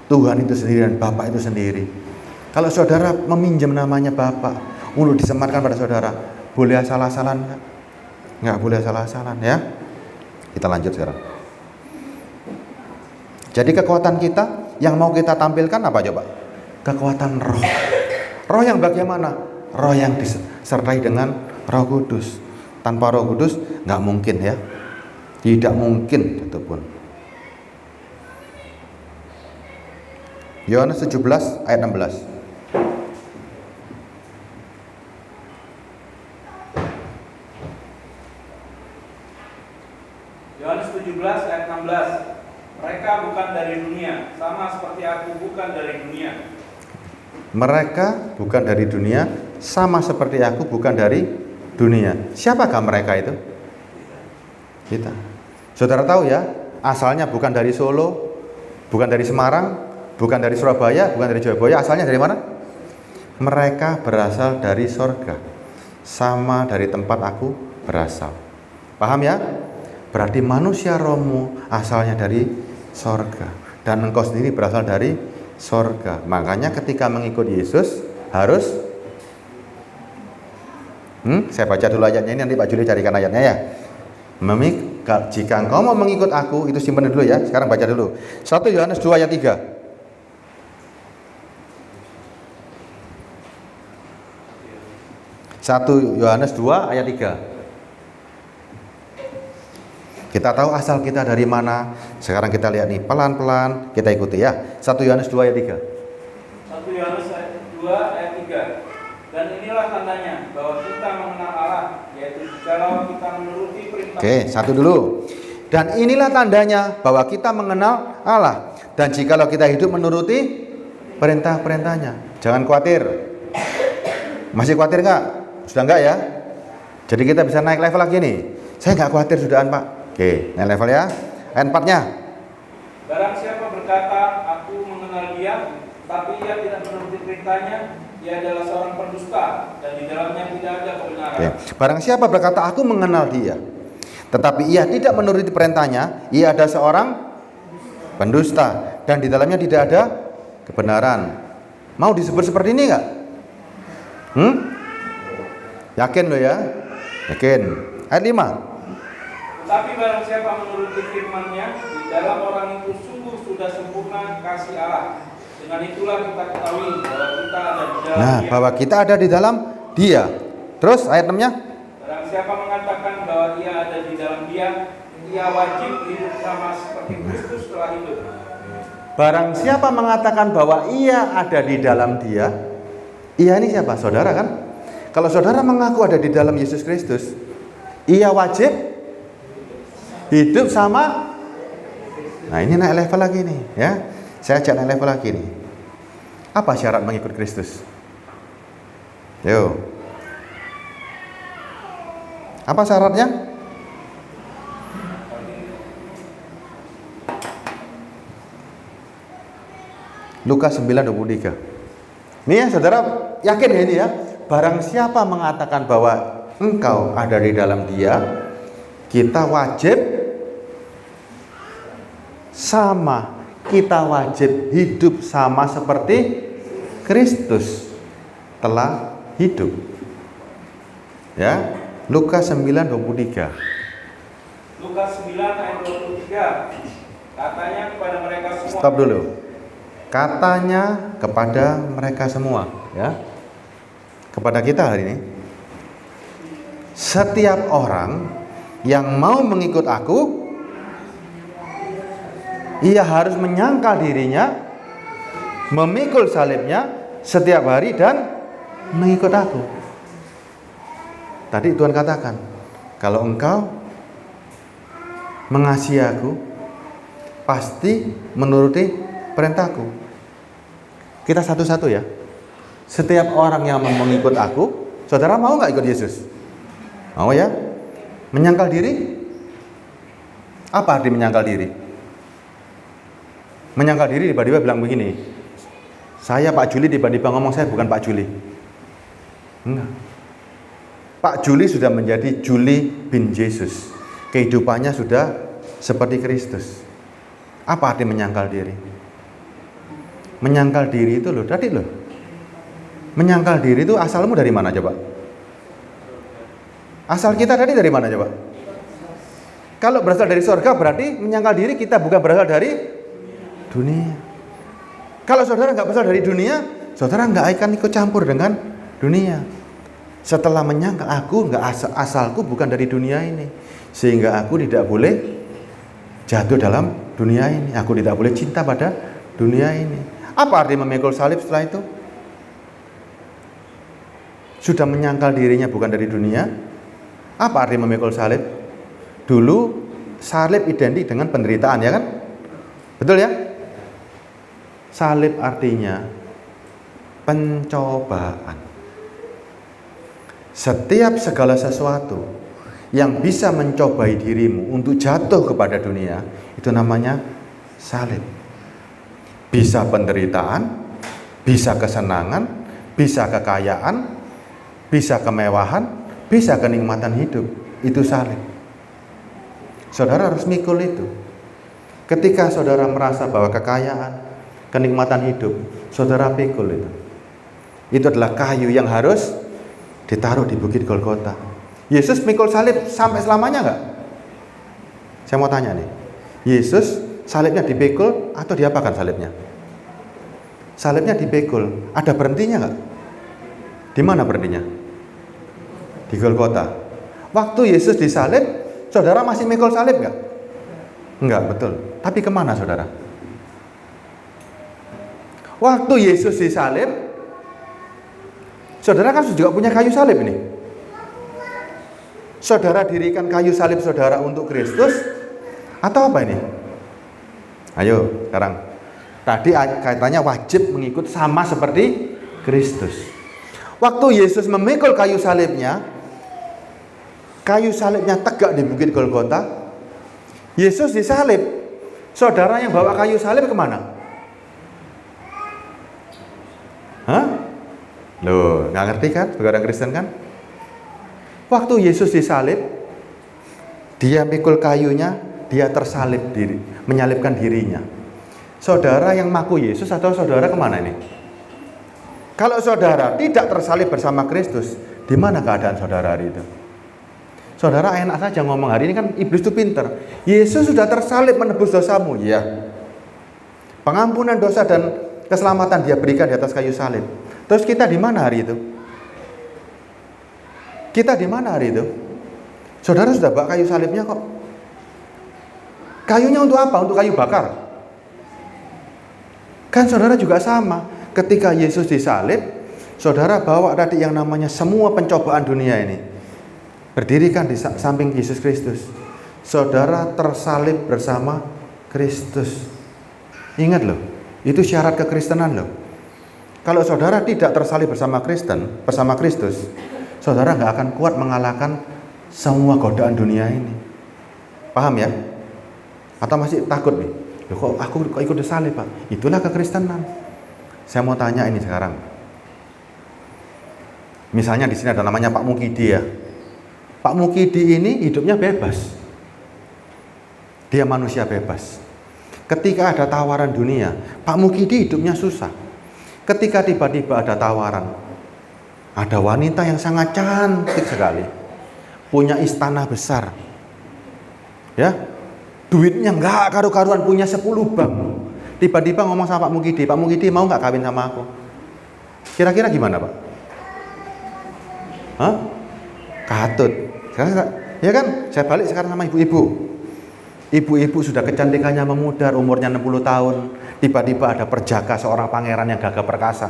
Tuhan itu sendiri dan Bapa itu sendiri. Kalau saudara meminjam namanya Bapa untuk disematkan pada saudara, boleh asal-asalan nggak? Nggak boleh asal-asalan ya. Kita lanjut sekarang. Jadi kekuatan kita yang mau kita tampilkan apa coba? Kekuatan roh. Roh yang bagaimana? Roh yang disertai dengan Roh Kudus. Tanpa Roh Kudus nggak mungkin ya. Tidak mungkin satupun. Yohanes 17 ayat 16. Yohanes 17 ayat 16. Mereka bukan dari dunia, sama seperti aku bukan dari dunia. Mereka bukan dari dunia, sama seperti aku bukan dari dunia. Siapakah mereka itu? Kita. Saudara tahu ya, asalnya bukan dari Solo, bukan dari Semarang, bukan dari Surabaya, bukan dari Jayapura. Asalnya dari mana? Mereka berasal dari sorga, sama dari tempat aku berasal. Paham ya? Berarti manusia rohmu asalnya dari sorga, dan engkau sendiri berasal dari sorga. Makanya ketika mengikut Yesus harus saya baca dulu ayatnya ini, nanti Pak Juli carikan ayatnya ya. Jika engkau mau mengikut aku, itu simpan dulu ya. Sekarang baca dulu 1 Yohanes 2 ayat 3. 1 Yohanes 2 ayat 3. Kita tahu asal kita dari mana. Sekarang kita lihat nih, pelan-pelan kita ikuti ya. 1 Yohanes 2 ayat 3. 1 Yohanes 2 ayat 3. Dan inilah tandanya bahwa kita mengenal Allah, yaitu jikalau kita menuruti perintah. Oke, satu dulu. Dan inilah tandanya bahwa kita mengenal Allah, dan jikalau kita hidup menuruti perintah-perintahnya. Jangan khawatir. Masih khawatir nggak? Sudah nggak ya? Jadi kita bisa naik level lagi nih. Saya nggak khawatir sudahan Pak. Oke, naik level ya. Ayat 4-nya. Barang siapa berkata, aku mengenal dia, tapi ia tidak menuruti perintahnya, ia adalah seorang pendusta, dan di dalamnya tidak ada kebenaran. Oke. Barang siapa berkata, aku mengenal dia, tetapi ia tidak menuruti perintahnya, ia ada seorang pendusta, dan di dalamnya tidak ada kebenaran. Mau disebut seperti ini nggak? Yakin lo ya? Yakin. Ayat 5. Tetapi barang siapa menuruti firman-Nya, di dalam orang itu sungguh sudah sempurna kasih Allah. Dengan itulah kita ketahui bahwa kita ada di dalam Dia. Bahwa kita ada di dalam Dia. Terus ayat 6-nya? Barang siapa mengatakan bahwa ia ada di dalam Dia, ia wajib hidup sama seperti Kristus telah hidup. Barang siapa mengatakan bahwa ia ada di dalam Dia, ia ini siapa? Saudara kan? Kalau saudara mengaku ada di dalam Yesus Kristus, ia wajib hidup sama. Nah, ini naik level lagi nih, ya. Saya ajak naik level lagi nih. Apa syarat mengikut Kristus? Yo. Apa syaratnya? Lukas 9:23. Nih ya, saudara yakin ya ini ya? Barang siapa mengatakan bahwa engkau ada di dalam Dia, kita wajib sama, kita wajib hidup sama seperti Kristus telah hidup. Ya, Lukas 9:23. Lukas 9 ayat 23. Katanya kepada mereka semua. Stop dulu. Katanya kepada mereka semua, ya. Kepada kita hari ini. Setiap orang yang mau mengikut aku, ia harus menyangkal dirinya, memikul salibnya setiap hari dan mengikut aku. Tadi Tuhan katakan, kalau engkau mengasihi aku, pasti menuruti perintahku. Kita satu-satu ya. Setiap orang yang mau mengikut aku, saudara mau nggak ikut Yesus? Mau ya? Menyangkal diri? Apa arti menyangkal diri? Menyangkal diri tiba-tiba bilang begini, saya Pak Juli, tiba-tiba ngomong saya bukan Pak Juli. Enggak. Pak Juli sudah menjadi Juli bin Yesus. Kehidupannya sudah seperti Kristus. Apa arti menyangkal diri? Menyangkal diri itu loh, tadi loh. Menyangkal diri itu asalmu dari mana coba? Asal kita tadi dari mana coba? Kalau berasal dari surga berarti menyangkal diri kita bukan berasal dari dunia. Kalau saudara nggak berasal dari dunia, saudara nggak akan ikut campur dengan dunia. Setelah menyangkal aku nggak asalku bukan dari dunia ini, sehingga aku tidak boleh jatuh dalam dunia ini. Aku tidak boleh cinta pada dunia ini. Apa arti memikul salib setelah itu? Sudah menyangkal dirinya bukan dari dunia. Apa arti memikul salib? Dulu salib identik dengan penderitaan, ya kan? Betul ya? Salib artinya pencobaan. Setiap segala sesuatu yang bisa mencobai dirimu untuk jatuh kepada dunia, itu namanya salib. Bisa penderitaan, bisa kesenangan, bisa kekayaan, bisa kemewahan, bisa kenikmatan hidup. Itu salib. Saudara harus mikul itu. Ketika saudara merasa bahwa kekayaan, kenikmatan hidup, saudara pikul itu. Itu adalah kayu yang harus ditaruh di Bukit Golgota. Yesus mikul salib sampai selamanya enggak? Saya mau tanya nih. Yesus salibnya dipikul atau diapakan salibnya? Salibnya dipikul. Ada berhentinya enggak? Di mana berhentinya? Di Golgota. Waktu Yesus disalib, saudara masih mikul salib enggak? Enggak, betul. Tapi kemana saudara? Waktu Yesus disalib, saudara kan juga punya kayu salib ini. Saudara dirikan kayu salib saudara untuk Kristus atau apa ini? Ayo sekarang. Tadi kaitannya wajib mengikut sama seperti Kristus. Waktu Yesus memikul kayu salibnya tegak di Bukit Golgota. Yesus disalib. Saudara yang bawa kayu salib kemana? Hah? Loh, nggak ngerti kan? Sebagai orang Kristen kan? Waktu Yesus disalib, dia mikul kayunya, dia tersalib diri, menyalibkan dirinya. Saudara yang maku Yesus atau saudara kemana ini? Kalau saudara tidak tersalib bersama Kristus, Di mana keadaan saudara hari itu? Saudara enak saja ngomong, hari ini kan iblis itu pinter. Yesus sudah tersalib menebus dosamu. Iya. Pengampunan dosa dan keselamatan dia berikan di atas kayu salib. Terus kita di mana hari itu? Kita di mana hari itu? Saudara sudah bawa kayu salibnya kok. Kayunya untuk apa? Untuk kayu bakar. Kan saudara juga sama. Ketika Yesus disalib, saudara bawa tadi yang namanya semua pencobaan dunia ini. Berdirikan di samping Yesus Kristus. Saudara tersalib bersama Kristus. Ingat loh, itu syarat kekristenan loh. Kalau saudara tidak tersalib bersama Kristus, saudara nggak akan kuat mengalahkan semua godaan dunia ini. Paham ya? Atau masih takut nih? Loh, kok aku ikut disalib, Pak? Itulah kekristenan. Saya mau tanya ini sekarang. Misalnya di sini ada namanya Pak Mukidi ya. Pak Mukidi ini hidupnya bebas. Dia manusia bebas. Ketika ada tawaran dunia, Pak Mukidi hidupnya susah. Ketika tiba-tiba ada tawaran, ada wanita yang sangat cantik sekali, punya istana besar, ya, duitnya nggak karu-karuan, punya 10 bank. Tiba-tiba ngomong sama Pak Mukidi mau nggak kawin sama aku? Kira-kira gimana, Pak? Hah? Katut. Sekarang, ya kan? Saya balik sekarang sama ibu-ibu. Ibu-ibu sudah kecantikannya memudar, umurnya 60 tahun. Tiba-tiba ada perjaka seorang pangeran yang gagah perkasa.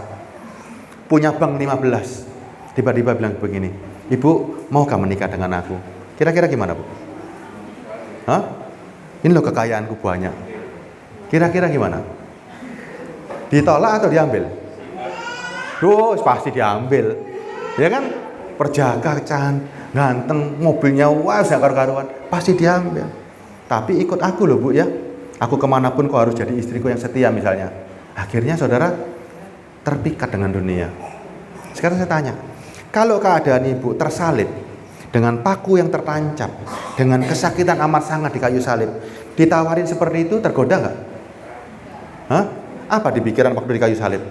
Punya bank 15. Tiba-tiba bilang begini, Ibu, maukah menikah dengan aku? Kira-kira gimana, Bu? Hah? Ini loh kekayaanku banyak. Kira-kira gimana? Ditolak atau diambil? Duh, pasti diambil. Ya kan? Perjaka, ganteng, mobilnya wah, gak karu-karuan. Pasti diambil. Tapi ikut aku loh, Bu ya. Aku kemanapun kau harus jadi istriku yang setia misalnya. Akhirnya saudara terpikat dengan dunia. Sekarang saya tanya, kalau keadaan ibu tersalib dengan paku yang tertancap, dengan kesakitan amat sangat di kayu salib, ditawarin seperti itu, tergoda nggak? Hah? Apa di pikiran waktu di kayu salib?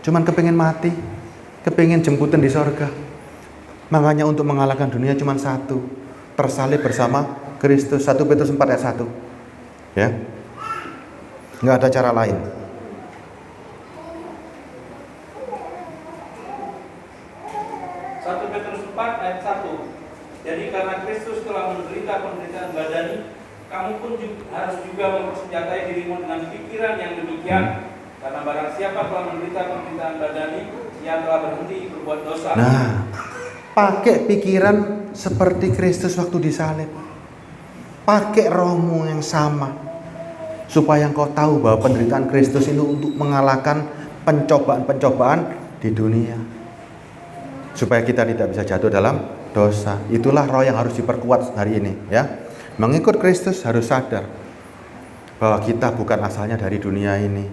Cuman kepingin mati, kepingin jemputan di sorga. Makanya untuk mengalahkan dunia cuman satu, tersalib bersama Kristus. 1 Petrus 4 ayat 1. Ya. Nggak ada cara lain. Petrus 4 ayat 1. Jadi karena Kristus telah menderita penderitaan badani, kamu pun harus juga mempersenjatai dirimu dengan pikiran yang demikian. Karena barang siapa telah menderita penderitaan badani, ia telah berhenti berbuat dosa. Nah, pakai pikiran seperti Kristus waktu disalib. Pakai rohmu yang sama, supaya engkau tahu bahwa penderitaan Kristus itu untuk mengalahkan pencobaan-pencobaan di dunia, supaya kita tidak bisa jatuh dalam dosa. Itulah roh yang harus diperkuat hari ini ya. Mengikut Kristus harus sadar bahwa kita bukan asalnya dari dunia ini.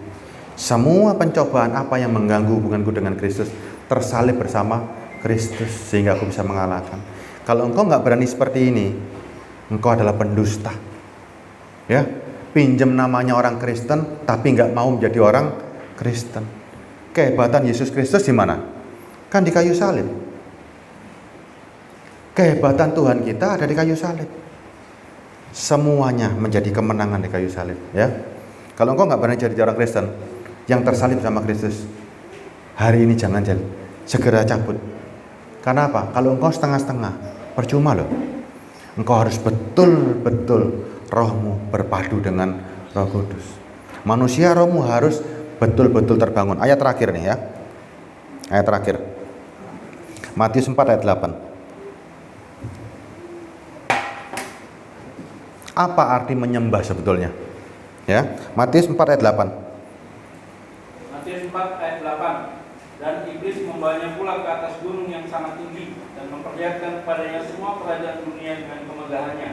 Semua pencobaan apa yang mengganggu hubunganku dengan Kristus, tersalib bersama Kristus sehingga aku bisa mengalahkan. Kalau engkau nggak berani seperti ini, engkau adalah pendusta. Ya, pinjam namanya orang Kristen tapi nggak mau menjadi orang Kristen. Kehebatan Yesus Kristus di mana? Kan di kayu salib. Kehebatan Tuhan kita ada di kayu salib. Semuanya menjadi kemenangan di kayu salib, ya. Kalau engkau nggak berani jadi orang Kristen yang tersalib sama Kristus, hari ini jangan jadi, segera cabut. Karena apa? Kalau engkau setengah-setengah, percuma loh. Engkau harus betul-betul rohmu berpadu dengan Roh Kudus. Manusia rohmu harus betul-betul terbangun. Ayat terakhir nih ya. Ayat terakhir. Matius 4 ayat 8. Apa arti menyembah sebetulnya? Ya, Matius 4 ayat 8. Matius 4 ayat 8. Dan iblis membawanya pula ke atas gunung yang sangat tinggi dan memperlihatkan kepadanya semua kerajaan dunia dengan kemegahannya.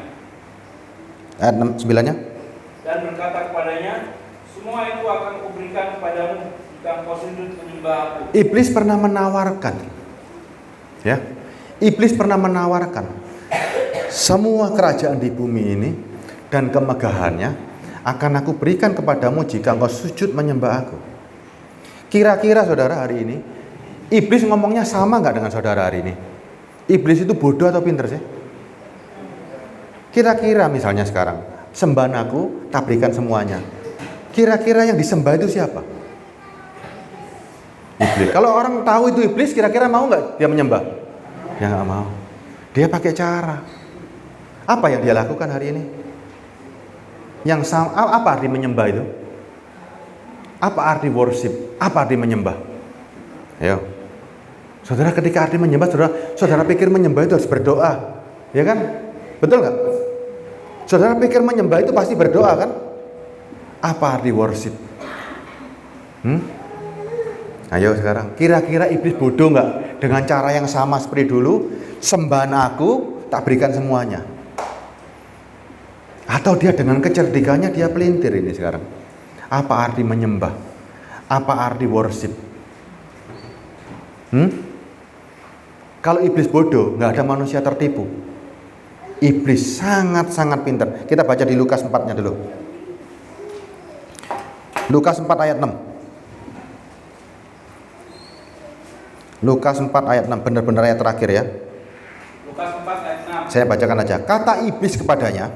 Ayat 9-nya. Dan berkata kepadanya, semua itu akan kuberikan kepadamu jika engkau sujud menyembah aku. Iblis pernah menawarkan, ya, iblis pernah menawarkan semua kerajaan di bumi ini dan kemegahannya akan aku berikan kepadamu jika engkau sujud menyembah aku. Kira-kira saudara hari ini Iblis ngomongnya sama nggak dengan saudara hari ini? Iblis itu bodoh atau pinter sih? Kira-kira misalnya sekarang, sembahan aku, tak berikan semuanya. Kira-kira yang disembah itu siapa? Iblis. Kalau orang tahu itu iblis, kira-kira mau nggak dia menyembah? Ya nggak mau. Dia pakai cara. Apa yang dia lakukan hari ini? Yang sama, apa arti menyembah itu? Apa arti worship? Apa arti menyembah? Ayo. Saudara, ketika arti menyembah, saudara pikir menyembah itu harus berdoa. Ya kan? Betul nggak? Saudara pikir menyembah itu pasti berdoa kan? Apa arti worship? Ayo sekarang, kira-kira iblis bodoh nggak dengan cara yang sama seperti dulu? Sembahan aku, tak berikan semuanya. Atau dia dengan kecerdikannya dia pelintir ini sekarang. Apa arti menyembah? Apa arti worship? Kalau iblis bodoh, nggak ada manusia tertipu. Iblis sangat-sangat pintar. Kita baca di Lukas 4-nya dulu. Lukas 4 ayat 6. Lukas 4 ayat 6, benar-benar ayat terakhir ya. Lukas 4 ayat 6. Saya bacakan aja. Kata iblis kepadanya,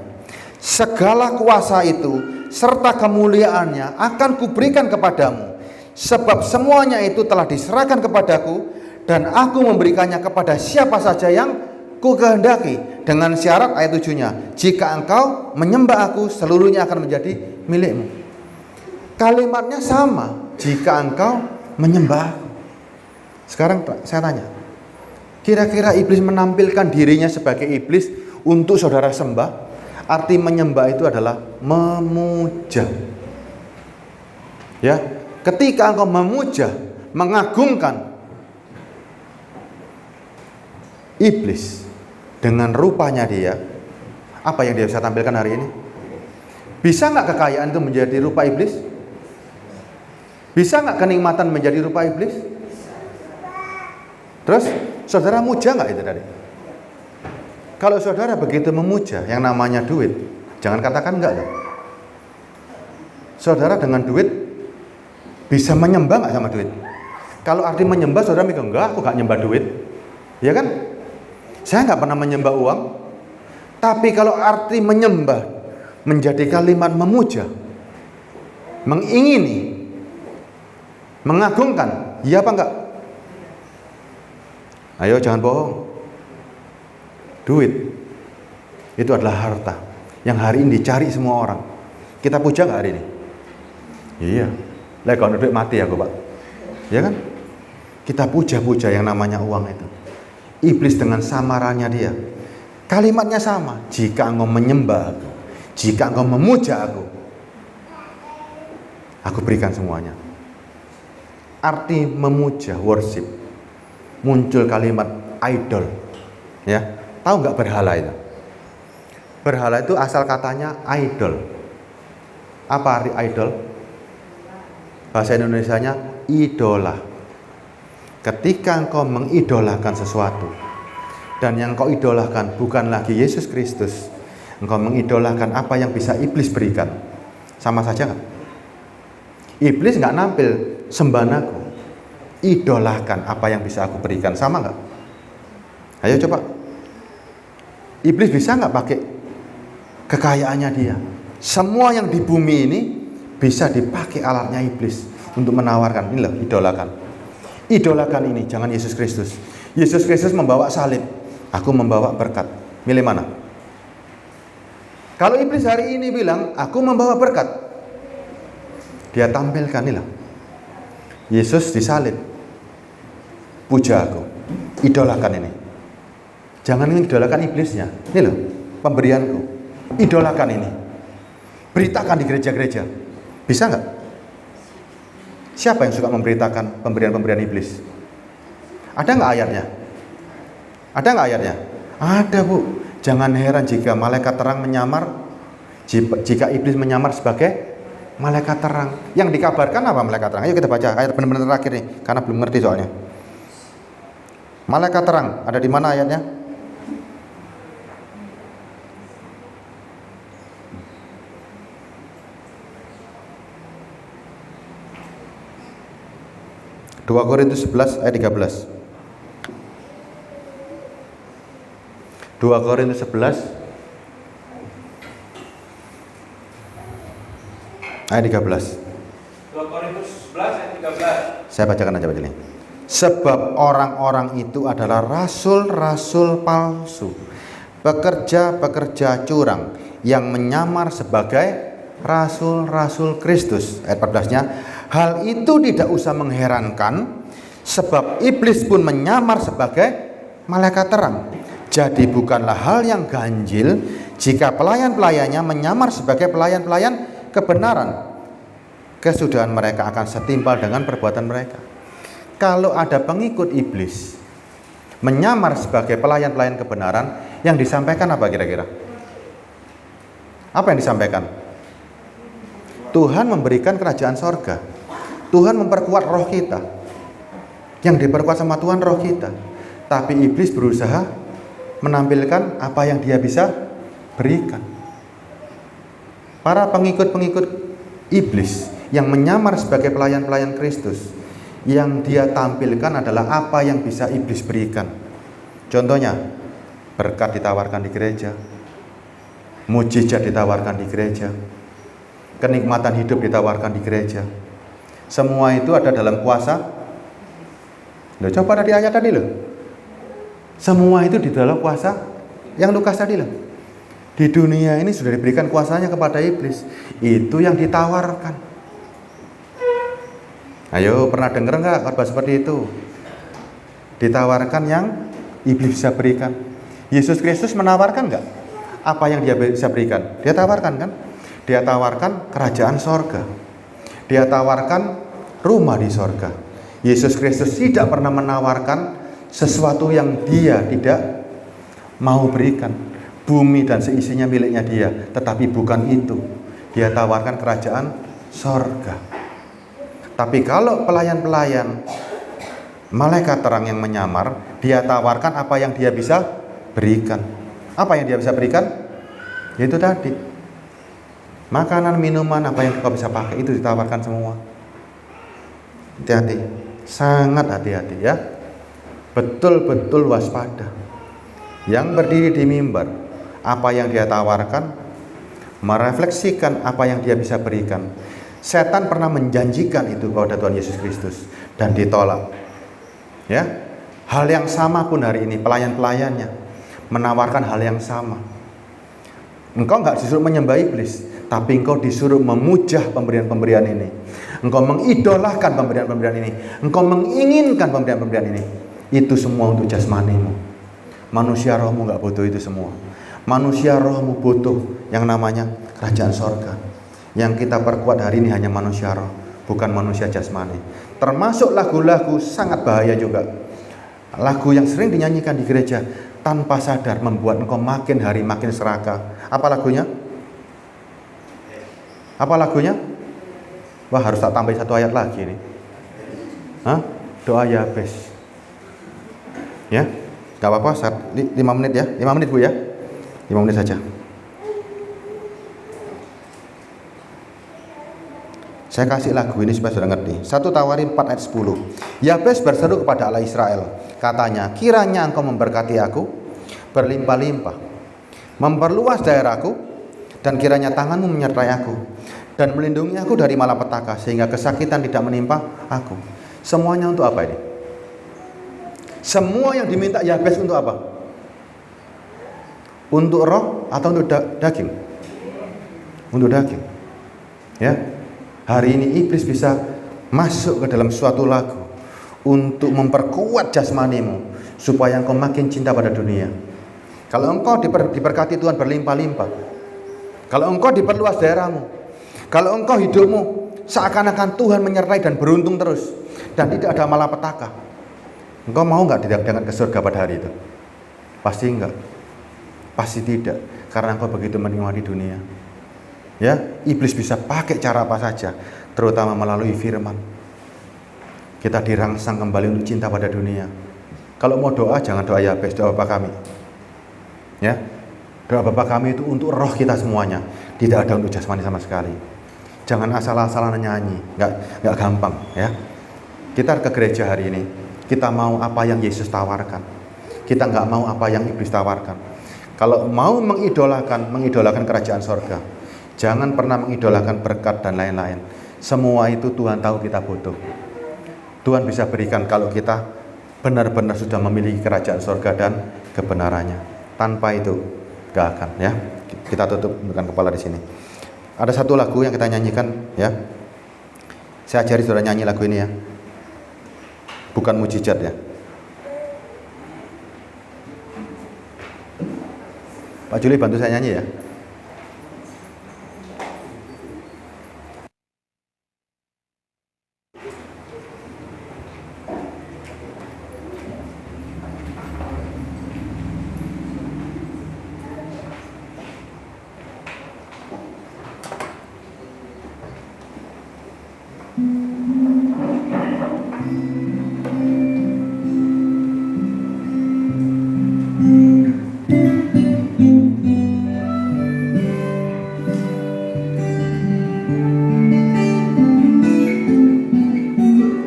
segala kuasa itu serta kemuliaannya akan kuberikan kepadamu, sebab semuanya itu telah diserahkan kepadaku, dan aku memberikannya kepada siapa saja yang ku kehendaki. Dengan syarat ayat 7-nya, jika engkau menyembah aku, seluruhnya akan menjadi milikmu. Kalimatnya sama, jika engkau menyembah aku. Sekarang saya tanya, kira-kira iblis menampilkan dirinya sebagai iblis untuk saudara sembah? Arti menyembah itu adalah memuja. Ya, ketika engkau memuja, mengagungkan iblis dengan rupanya dia, apa yang dia bisa tampilkan hari ini? Bisa nggak kekayaan itu menjadi rupa iblis? Bisa nggak kenikmatan menjadi rupa iblis? Terus saudara muja nggak itu tadi? Kalau saudara begitu memuja yang namanya duit, jangan katakan enggak loh. Saudara dengan duit bisa menyembah nggak sama duit? Kalau arti menyembah, saudara mikir enggak, aku nggak nyembah duit, ya kan? Saya nggak pernah menyembah uang. Tapi kalau arti menyembah menjadi kalimat memuja, mengingini, mengagungkan, iya apa enggak? Ayo jangan bohong. Duit itu adalah harta yang hari ini dicari semua orang. Kita puja nggak hari ini? Iya. Lah kalau duit mati aku pak, ya kan? Kita puja-puja yang namanya uang itu. Iblis dengan samarannya dia, kalimatnya sama. Jika engkau menyembah aku, jika engkau memuja aku berikan semuanya. Arti memuja, worship, muncul kalimat idol, ya. Tahu nggak berhala itu? Berhala itu asal katanya idol. Apa arti idol? Bahasa Indonesianya idola. Ketika engkau mengidolakan sesuatu, dan yang engkau idolakan bukan lagi Yesus Kristus, engkau mengidolakan apa yang bisa iblis berikan, sama saja nggak? Iblis nggak nampil sembahan aku, idolakan apa yang bisa aku berikan, sama nggak? Ayo coba. Iblis bisa nggak pakai kekayaannya dia? Semua yang di bumi ini bisa dipakai alatnya iblis untuk menawarkan. Ini loh, idolakan. Idolakan ini, jangan Yesus Kristus. Yesus Kristus membawa salib, aku membawa berkat. Milih mana? Kalau iblis hari ini bilang, aku membawa berkat, dia tampilkan ini loh, Yesus disalib, puja aku, idolakan ini. Jangan idolakan iblisnya. Ini loh, pemberianku. Idolakan ini. Beritakan di gereja-gereja. Bisa nggak? Siapa yang suka memberitakan pemberian-pemberian iblis? Ada nggak ayatnya? Ada nggak ayatnya? Ada bu. Jangan heran jika malaikat terang menyamar, jika iblis menyamar sebagai malaikat terang. Yang dikabarkan apa malaikat terang? Ayo kita baca ayat benar-benar terakhir nih, karena belum ngerti soalnya. Malaikat terang, ada di mana ayatnya? 2 Korintus 11 ayat 13. 2 Korintus 11 ayat 13. 2 Korintus 11 ayat 13. Saya bacakan aja begini. Sebab orang-orang itu adalah rasul-rasul palsu, pekerja-pekerja curang yang menyamar sebagai rasul-rasul Kristus. Ayat 14-nya, hal itu tidak usah mengherankan, sebab iblis pun menyamar sebagai malaikat terang. Jadi bukanlah hal yang ganjil jika pelayan-pelayannya menyamar sebagai pelayan-pelayan kebenaran. Kesudahan mereka akan setimpal dengan perbuatan mereka. Kalau ada pengikut iblis menyamar sebagai pelayan-pelayan kebenaran, yang disampaikan apa kira-kira? Apa yang disampaikan? Tuhan memberikan kerajaan sorga. Tuhan memperkuat roh kita. Yang diperkuat sama Tuhan roh kita. Tapi iblis berusaha menampilkan apa yang dia bisa berikan. Para pengikut-pengikut iblis yang menyamar sebagai pelayan-pelayan Kristus, yang dia tampilkan adalah apa yang bisa iblis berikan. Contohnya, berkat ditawarkan di gereja, mujizat ditawarkan di gereja, kenikmatan hidup ditawarkan di gereja. Semua itu ada dalam kuasa. Loh, coba tadi ayat tadi loh. Semua itu di dalam kuasa yang Lukas tadi loh. Di dunia ini sudah diberikan kuasanya kepada iblis. Itu yang ditawarkan. Ayo, pernah dengar nggak khotbah seperti itu? Ditawarkan yang iblis bisa berikan. Yesus Kristus menawarkan nggak? Apa yang dia bisa berikan? Dia tawarkan kan? Dia tawarkan kerajaan sorga. Dia tawarkan rumah di sorga. Yesus Kristus tidak pernah menawarkan sesuatu yang dia tidak mau berikan. Bumi dan seisinya miliknya dia, tetapi bukan itu. Dia tawarkan kerajaan sorga. Tapi kalau pelayan-pelayan malaikat terang yang menyamar, dia tawarkan apa yang dia bisa berikan. Apa yang dia bisa berikan? Yaitu tadi, makanan, minuman, apa yang kau bisa pakai, itu ditawarkan semua. Hati-hati, sangat hati-hati ya. Betul-betul waspada. Yang berdiri di mimbar, apa yang dia tawarkan merefleksikan apa yang dia bisa berikan. Setan pernah menjanjikan itu kepada Tuhan Yesus Kristus dan ditolak. Ya, hal yang sama pun hari ini pelayan-pelayannya menawarkan hal yang sama. Engkau nggak disuruh menyembah iblis, tapi engkau disuruh memujah pemberian-pemberian ini. Engkau mengidolahkan pemberian-pemberian ini. Engkau menginginkan pemberian-pemberian ini. Itu semua untuk jasmanimu. Manusia rohmu nggak butuh itu semua. Manusia rohmu butuh yang namanya kerajaan sorga. Yang kita perkuat hari ini hanya manusia roh, bukan manusia jasmani. Termasuk lagu-lagu sangat bahaya juga. Lagu yang sering dinyanyikan di gereja tanpa sadar membuat engkau makin hari makin serakah. Apa lagunya? Apa lagunya? Wah, harus tak tambah satu ayat lagi nih. Hah? Doa Yabes. Ya, gak apa-apa, 5 menit ya. 5 menit Bu ya. 5 menit saja. Saya kasih lagu ini supaya sudah ngerti. 1 Tawarin 4 ayat 10. Yabes berseru kepada Allah Israel. Katanya, kiranya engkau memberkati aku berlimpah-limpah, memperluas daerahku, dan kiranya tanganmu menyertai aku, dan melindungi aku dari malapetaka, sehingga kesakitan tidak menimpa aku. Semuanya untuk apa ini? Semua yang diminta Yabes untuk apa? Untuk roh atau untuk daging? Untuk daging. Ya. Hari ini iblis bisa masuk ke dalam suatu lagu untuk memperkuat jasmanimu supaya engkau makin cinta pada dunia. Kalau engkau diberkati Tuhan berlimpah-limpah, kalau engkau diperluas daerahmu, kalau engkau hidupmu seakan-akan Tuhan menyertai dan beruntung terus dan tidak ada malapetaka, engkau mau nggak dengan ke surga pada hari itu? Pasti enggak. Pasti tidak, karena engkau begitu menikmati dunia. Ya, iblis bisa pakai cara apa saja, terutama melalui firman. Kita dirangsang kembali untuk cinta pada dunia. Kalau mau doa, jangan doa Yabes, doa Bapa kami. Ya, doa Bapa kami itu untuk roh kita semuanya, tidak ada untuk jasmani sama sekali. Jangan asal-asalan nyanyi, nggak gampang. Ya, Kita ke gereja hari ini, kita mau apa yang Yesus tawarkan. Kita nggak mau apa yang iblis tawarkan. Kalau mau mengidolakan kerajaan sorga, jangan pernah mengidolakan berkat dan lain-lain. Semua itu Tuhan tahu kita butuh. Tuhan bisa berikan kalau kita benar-benar sudah memiliki kerajaan sorga dan kebenarannya. Tanpa itu nggak akan, ya. Kita tutup dengan kepala di sini. Ada satu lagu yang kita nyanyikan, ya. Saya ajari saudara nyanyi lagu ini, ya. Bukan mujizat, ya. Pak Juli bantu saya nyanyi, ya.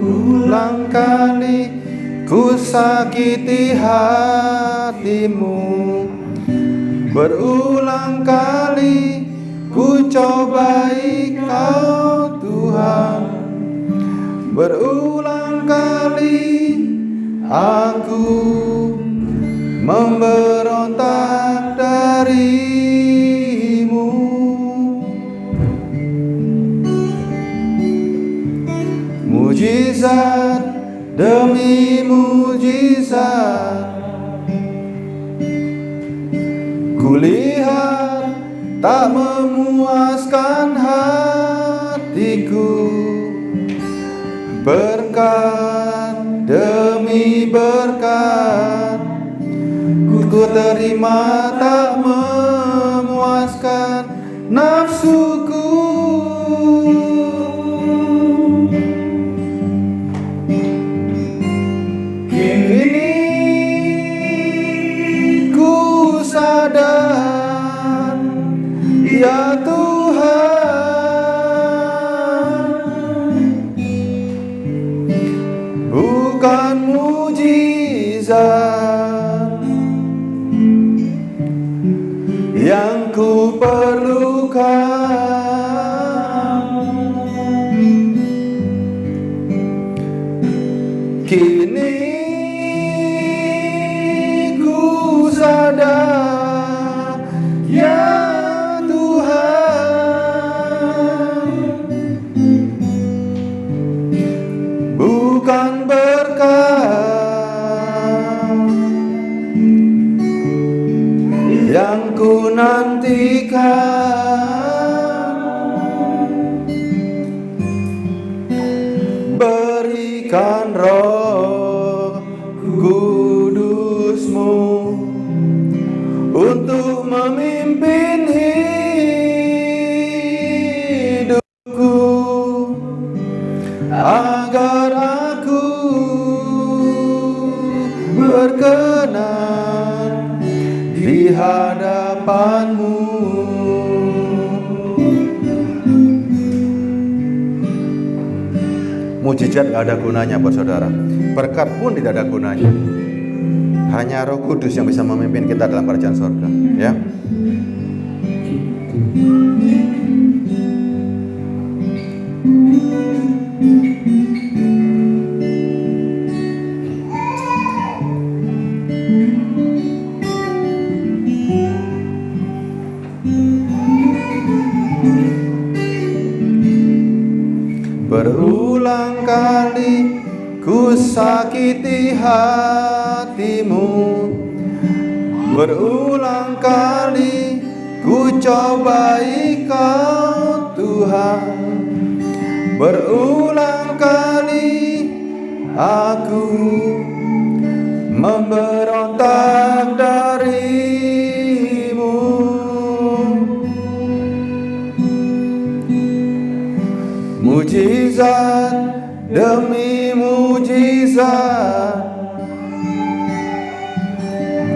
Ulang kali ku sakiti hatimu, berulang kali ku cobai kau Tuhan, berulang kali aku memberontak darimu. Mujizat demi mujizat, kulihat tak memuaskan hatiku. Berkat demi berkat, ku terima tak memuaskan nafsuku. Sadar, ya Tuhan, bukan mujizat yang ku perlukan. Kini ku sadar, ya Tuhan, bukan berkat yang ku nantikan. Berikan Roh Kudus-Mu untuk memimpin hidupku, agar aku berkenan di hadapan-Mu. Mujizat gak ada gunanya buat saudara, berkat pun tidak ada gunanya. Hanya Roh Kudus yang bisa memimpin kita dalam kerajaan surga, ya. Berulang kali ku sakiti hatimu, berulang kali ku cobai kau Tuhan, berulang kali aku memberontak darimu. Mujizat demi mujizat,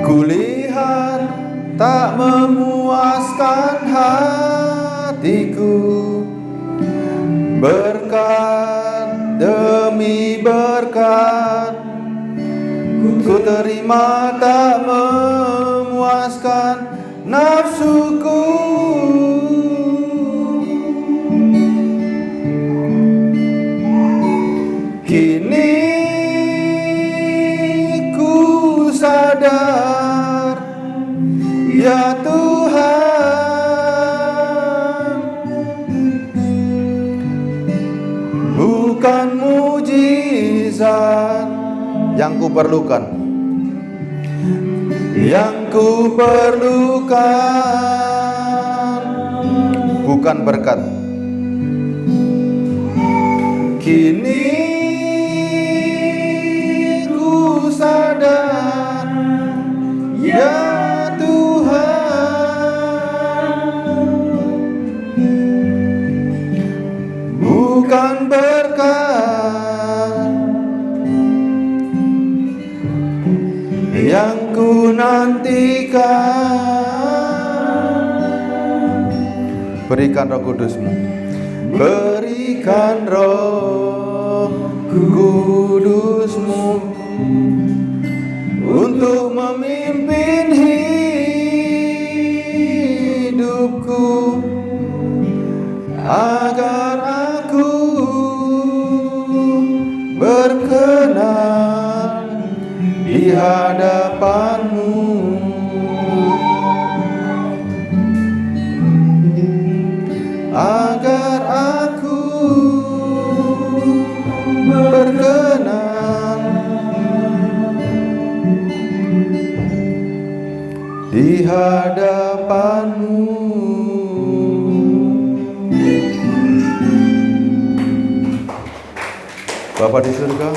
kulihat tak memuaskan hatiku. Berkat demi demi berkat, ku terima tak memuaskan nafsuku. Kini ku sadar, ya Tuhan, bukan mujizat yang ku perlukan, bukan berkat. Kini ku sadar, ya Tuhan, bukan berkat yang ku nantikan. Berikan Roh Kudus-Mu, berikan Roh Kudus-Mu untuk memimpin hidupku, agar aku berkenan di hadapan-Mu. Agar aku berkenan di hadapan-Mu. Bapa di surga,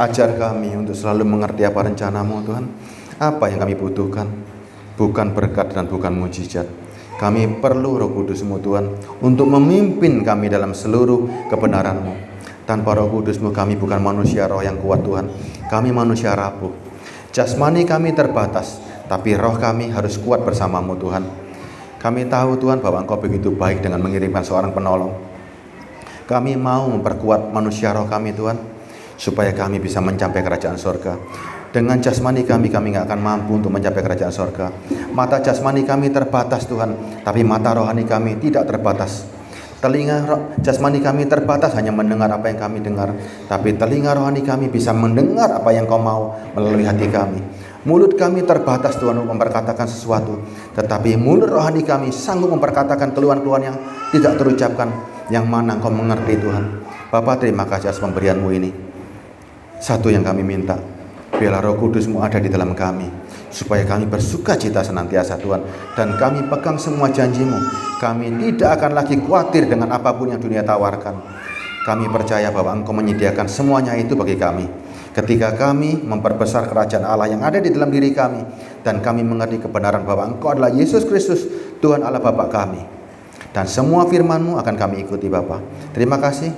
ajar kami untuk selalu mengerti apa rencana-Mu, Tuhan. Apa yang kami butuhkan, bukan berkat dan bukan mujizat. Kami perlu Roh Kudus-Mu, Tuhan, untuk memimpin kami dalam seluruh kebenaran-Mu. Tanpa Roh Kudus-Mu kami bukan manusia roh yang kuat, Tuhan. Kami manusia rapuh. Jasmani kami terbatas, tapi roh kami harus kuat bersama-Mu, Tuhan. Kami tahu, Tuhan, bahwa Engkau begitu baik dengan mengirimkan seorang penolong. Kami mau memperkuat manusia roh kami, Tuhan, supaya kami bisa mencapai kerajaan surga. Dengan jasmani kami nggak akan mampu untuk mencapai kerajaan surga. Mata jasmani kami terbatas, Tuhan, tapi mata rohani kami tidak terbatas. Telinga jasmani kami terbatas hanya mendengar apa yang kami dengar, tapi telinga rohani kami bisa mendengar apa yang Kau mau melalui hati kami. Mulut kami terbatas, Tuhan, untuk memperkatakan sesuatu, tetapi mulut rohani kami sanggup memperkatakan keluhan-keluhan yang tidak terucapkan, yang mana Engkau mengerti, Tuhan. Bapa, terima kasih atas pemberian-Mu ini. Satu yang kami minta, biarlah Roh Kudus-Mu ada di dalam kami, supaya kami bersuka cita senantiasa, Tuhan, dan kami pegang semua janji-Mu. Kami tidak akan lagi khawatir dengan apapun yang dunia tawarkan. Kami percaya bahwa Engkau menyediakan semuanya itu bagi kami. Ketika kami memperbesar kerajaan Allah yang ada di dalam diri kami, dan kami mengerti kebenaran bahwa Engkau adalah Yesus Kristus, Tuhan Allah Bapa kami. Dan semua firman-Mu akan kami ikuti, Bapa. Terima kasih.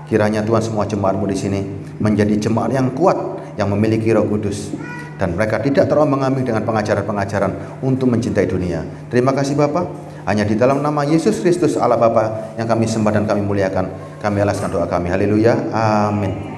Kiranya Tuhan, semua jemaat-Mu di sini menjadi jemaat yang kuat, yang memiliki Roh Kudus, dan mereka tidak terombang-ambing dengan pengajaran-pengajaran untuk mencintai dunia. Terima kasih, Bapa. Hanya di dalam nama Yesus Kristus Allah Bapa yang kami sembah dan kami muliakan, kami alaskan doa kami. Haleluya. Amin.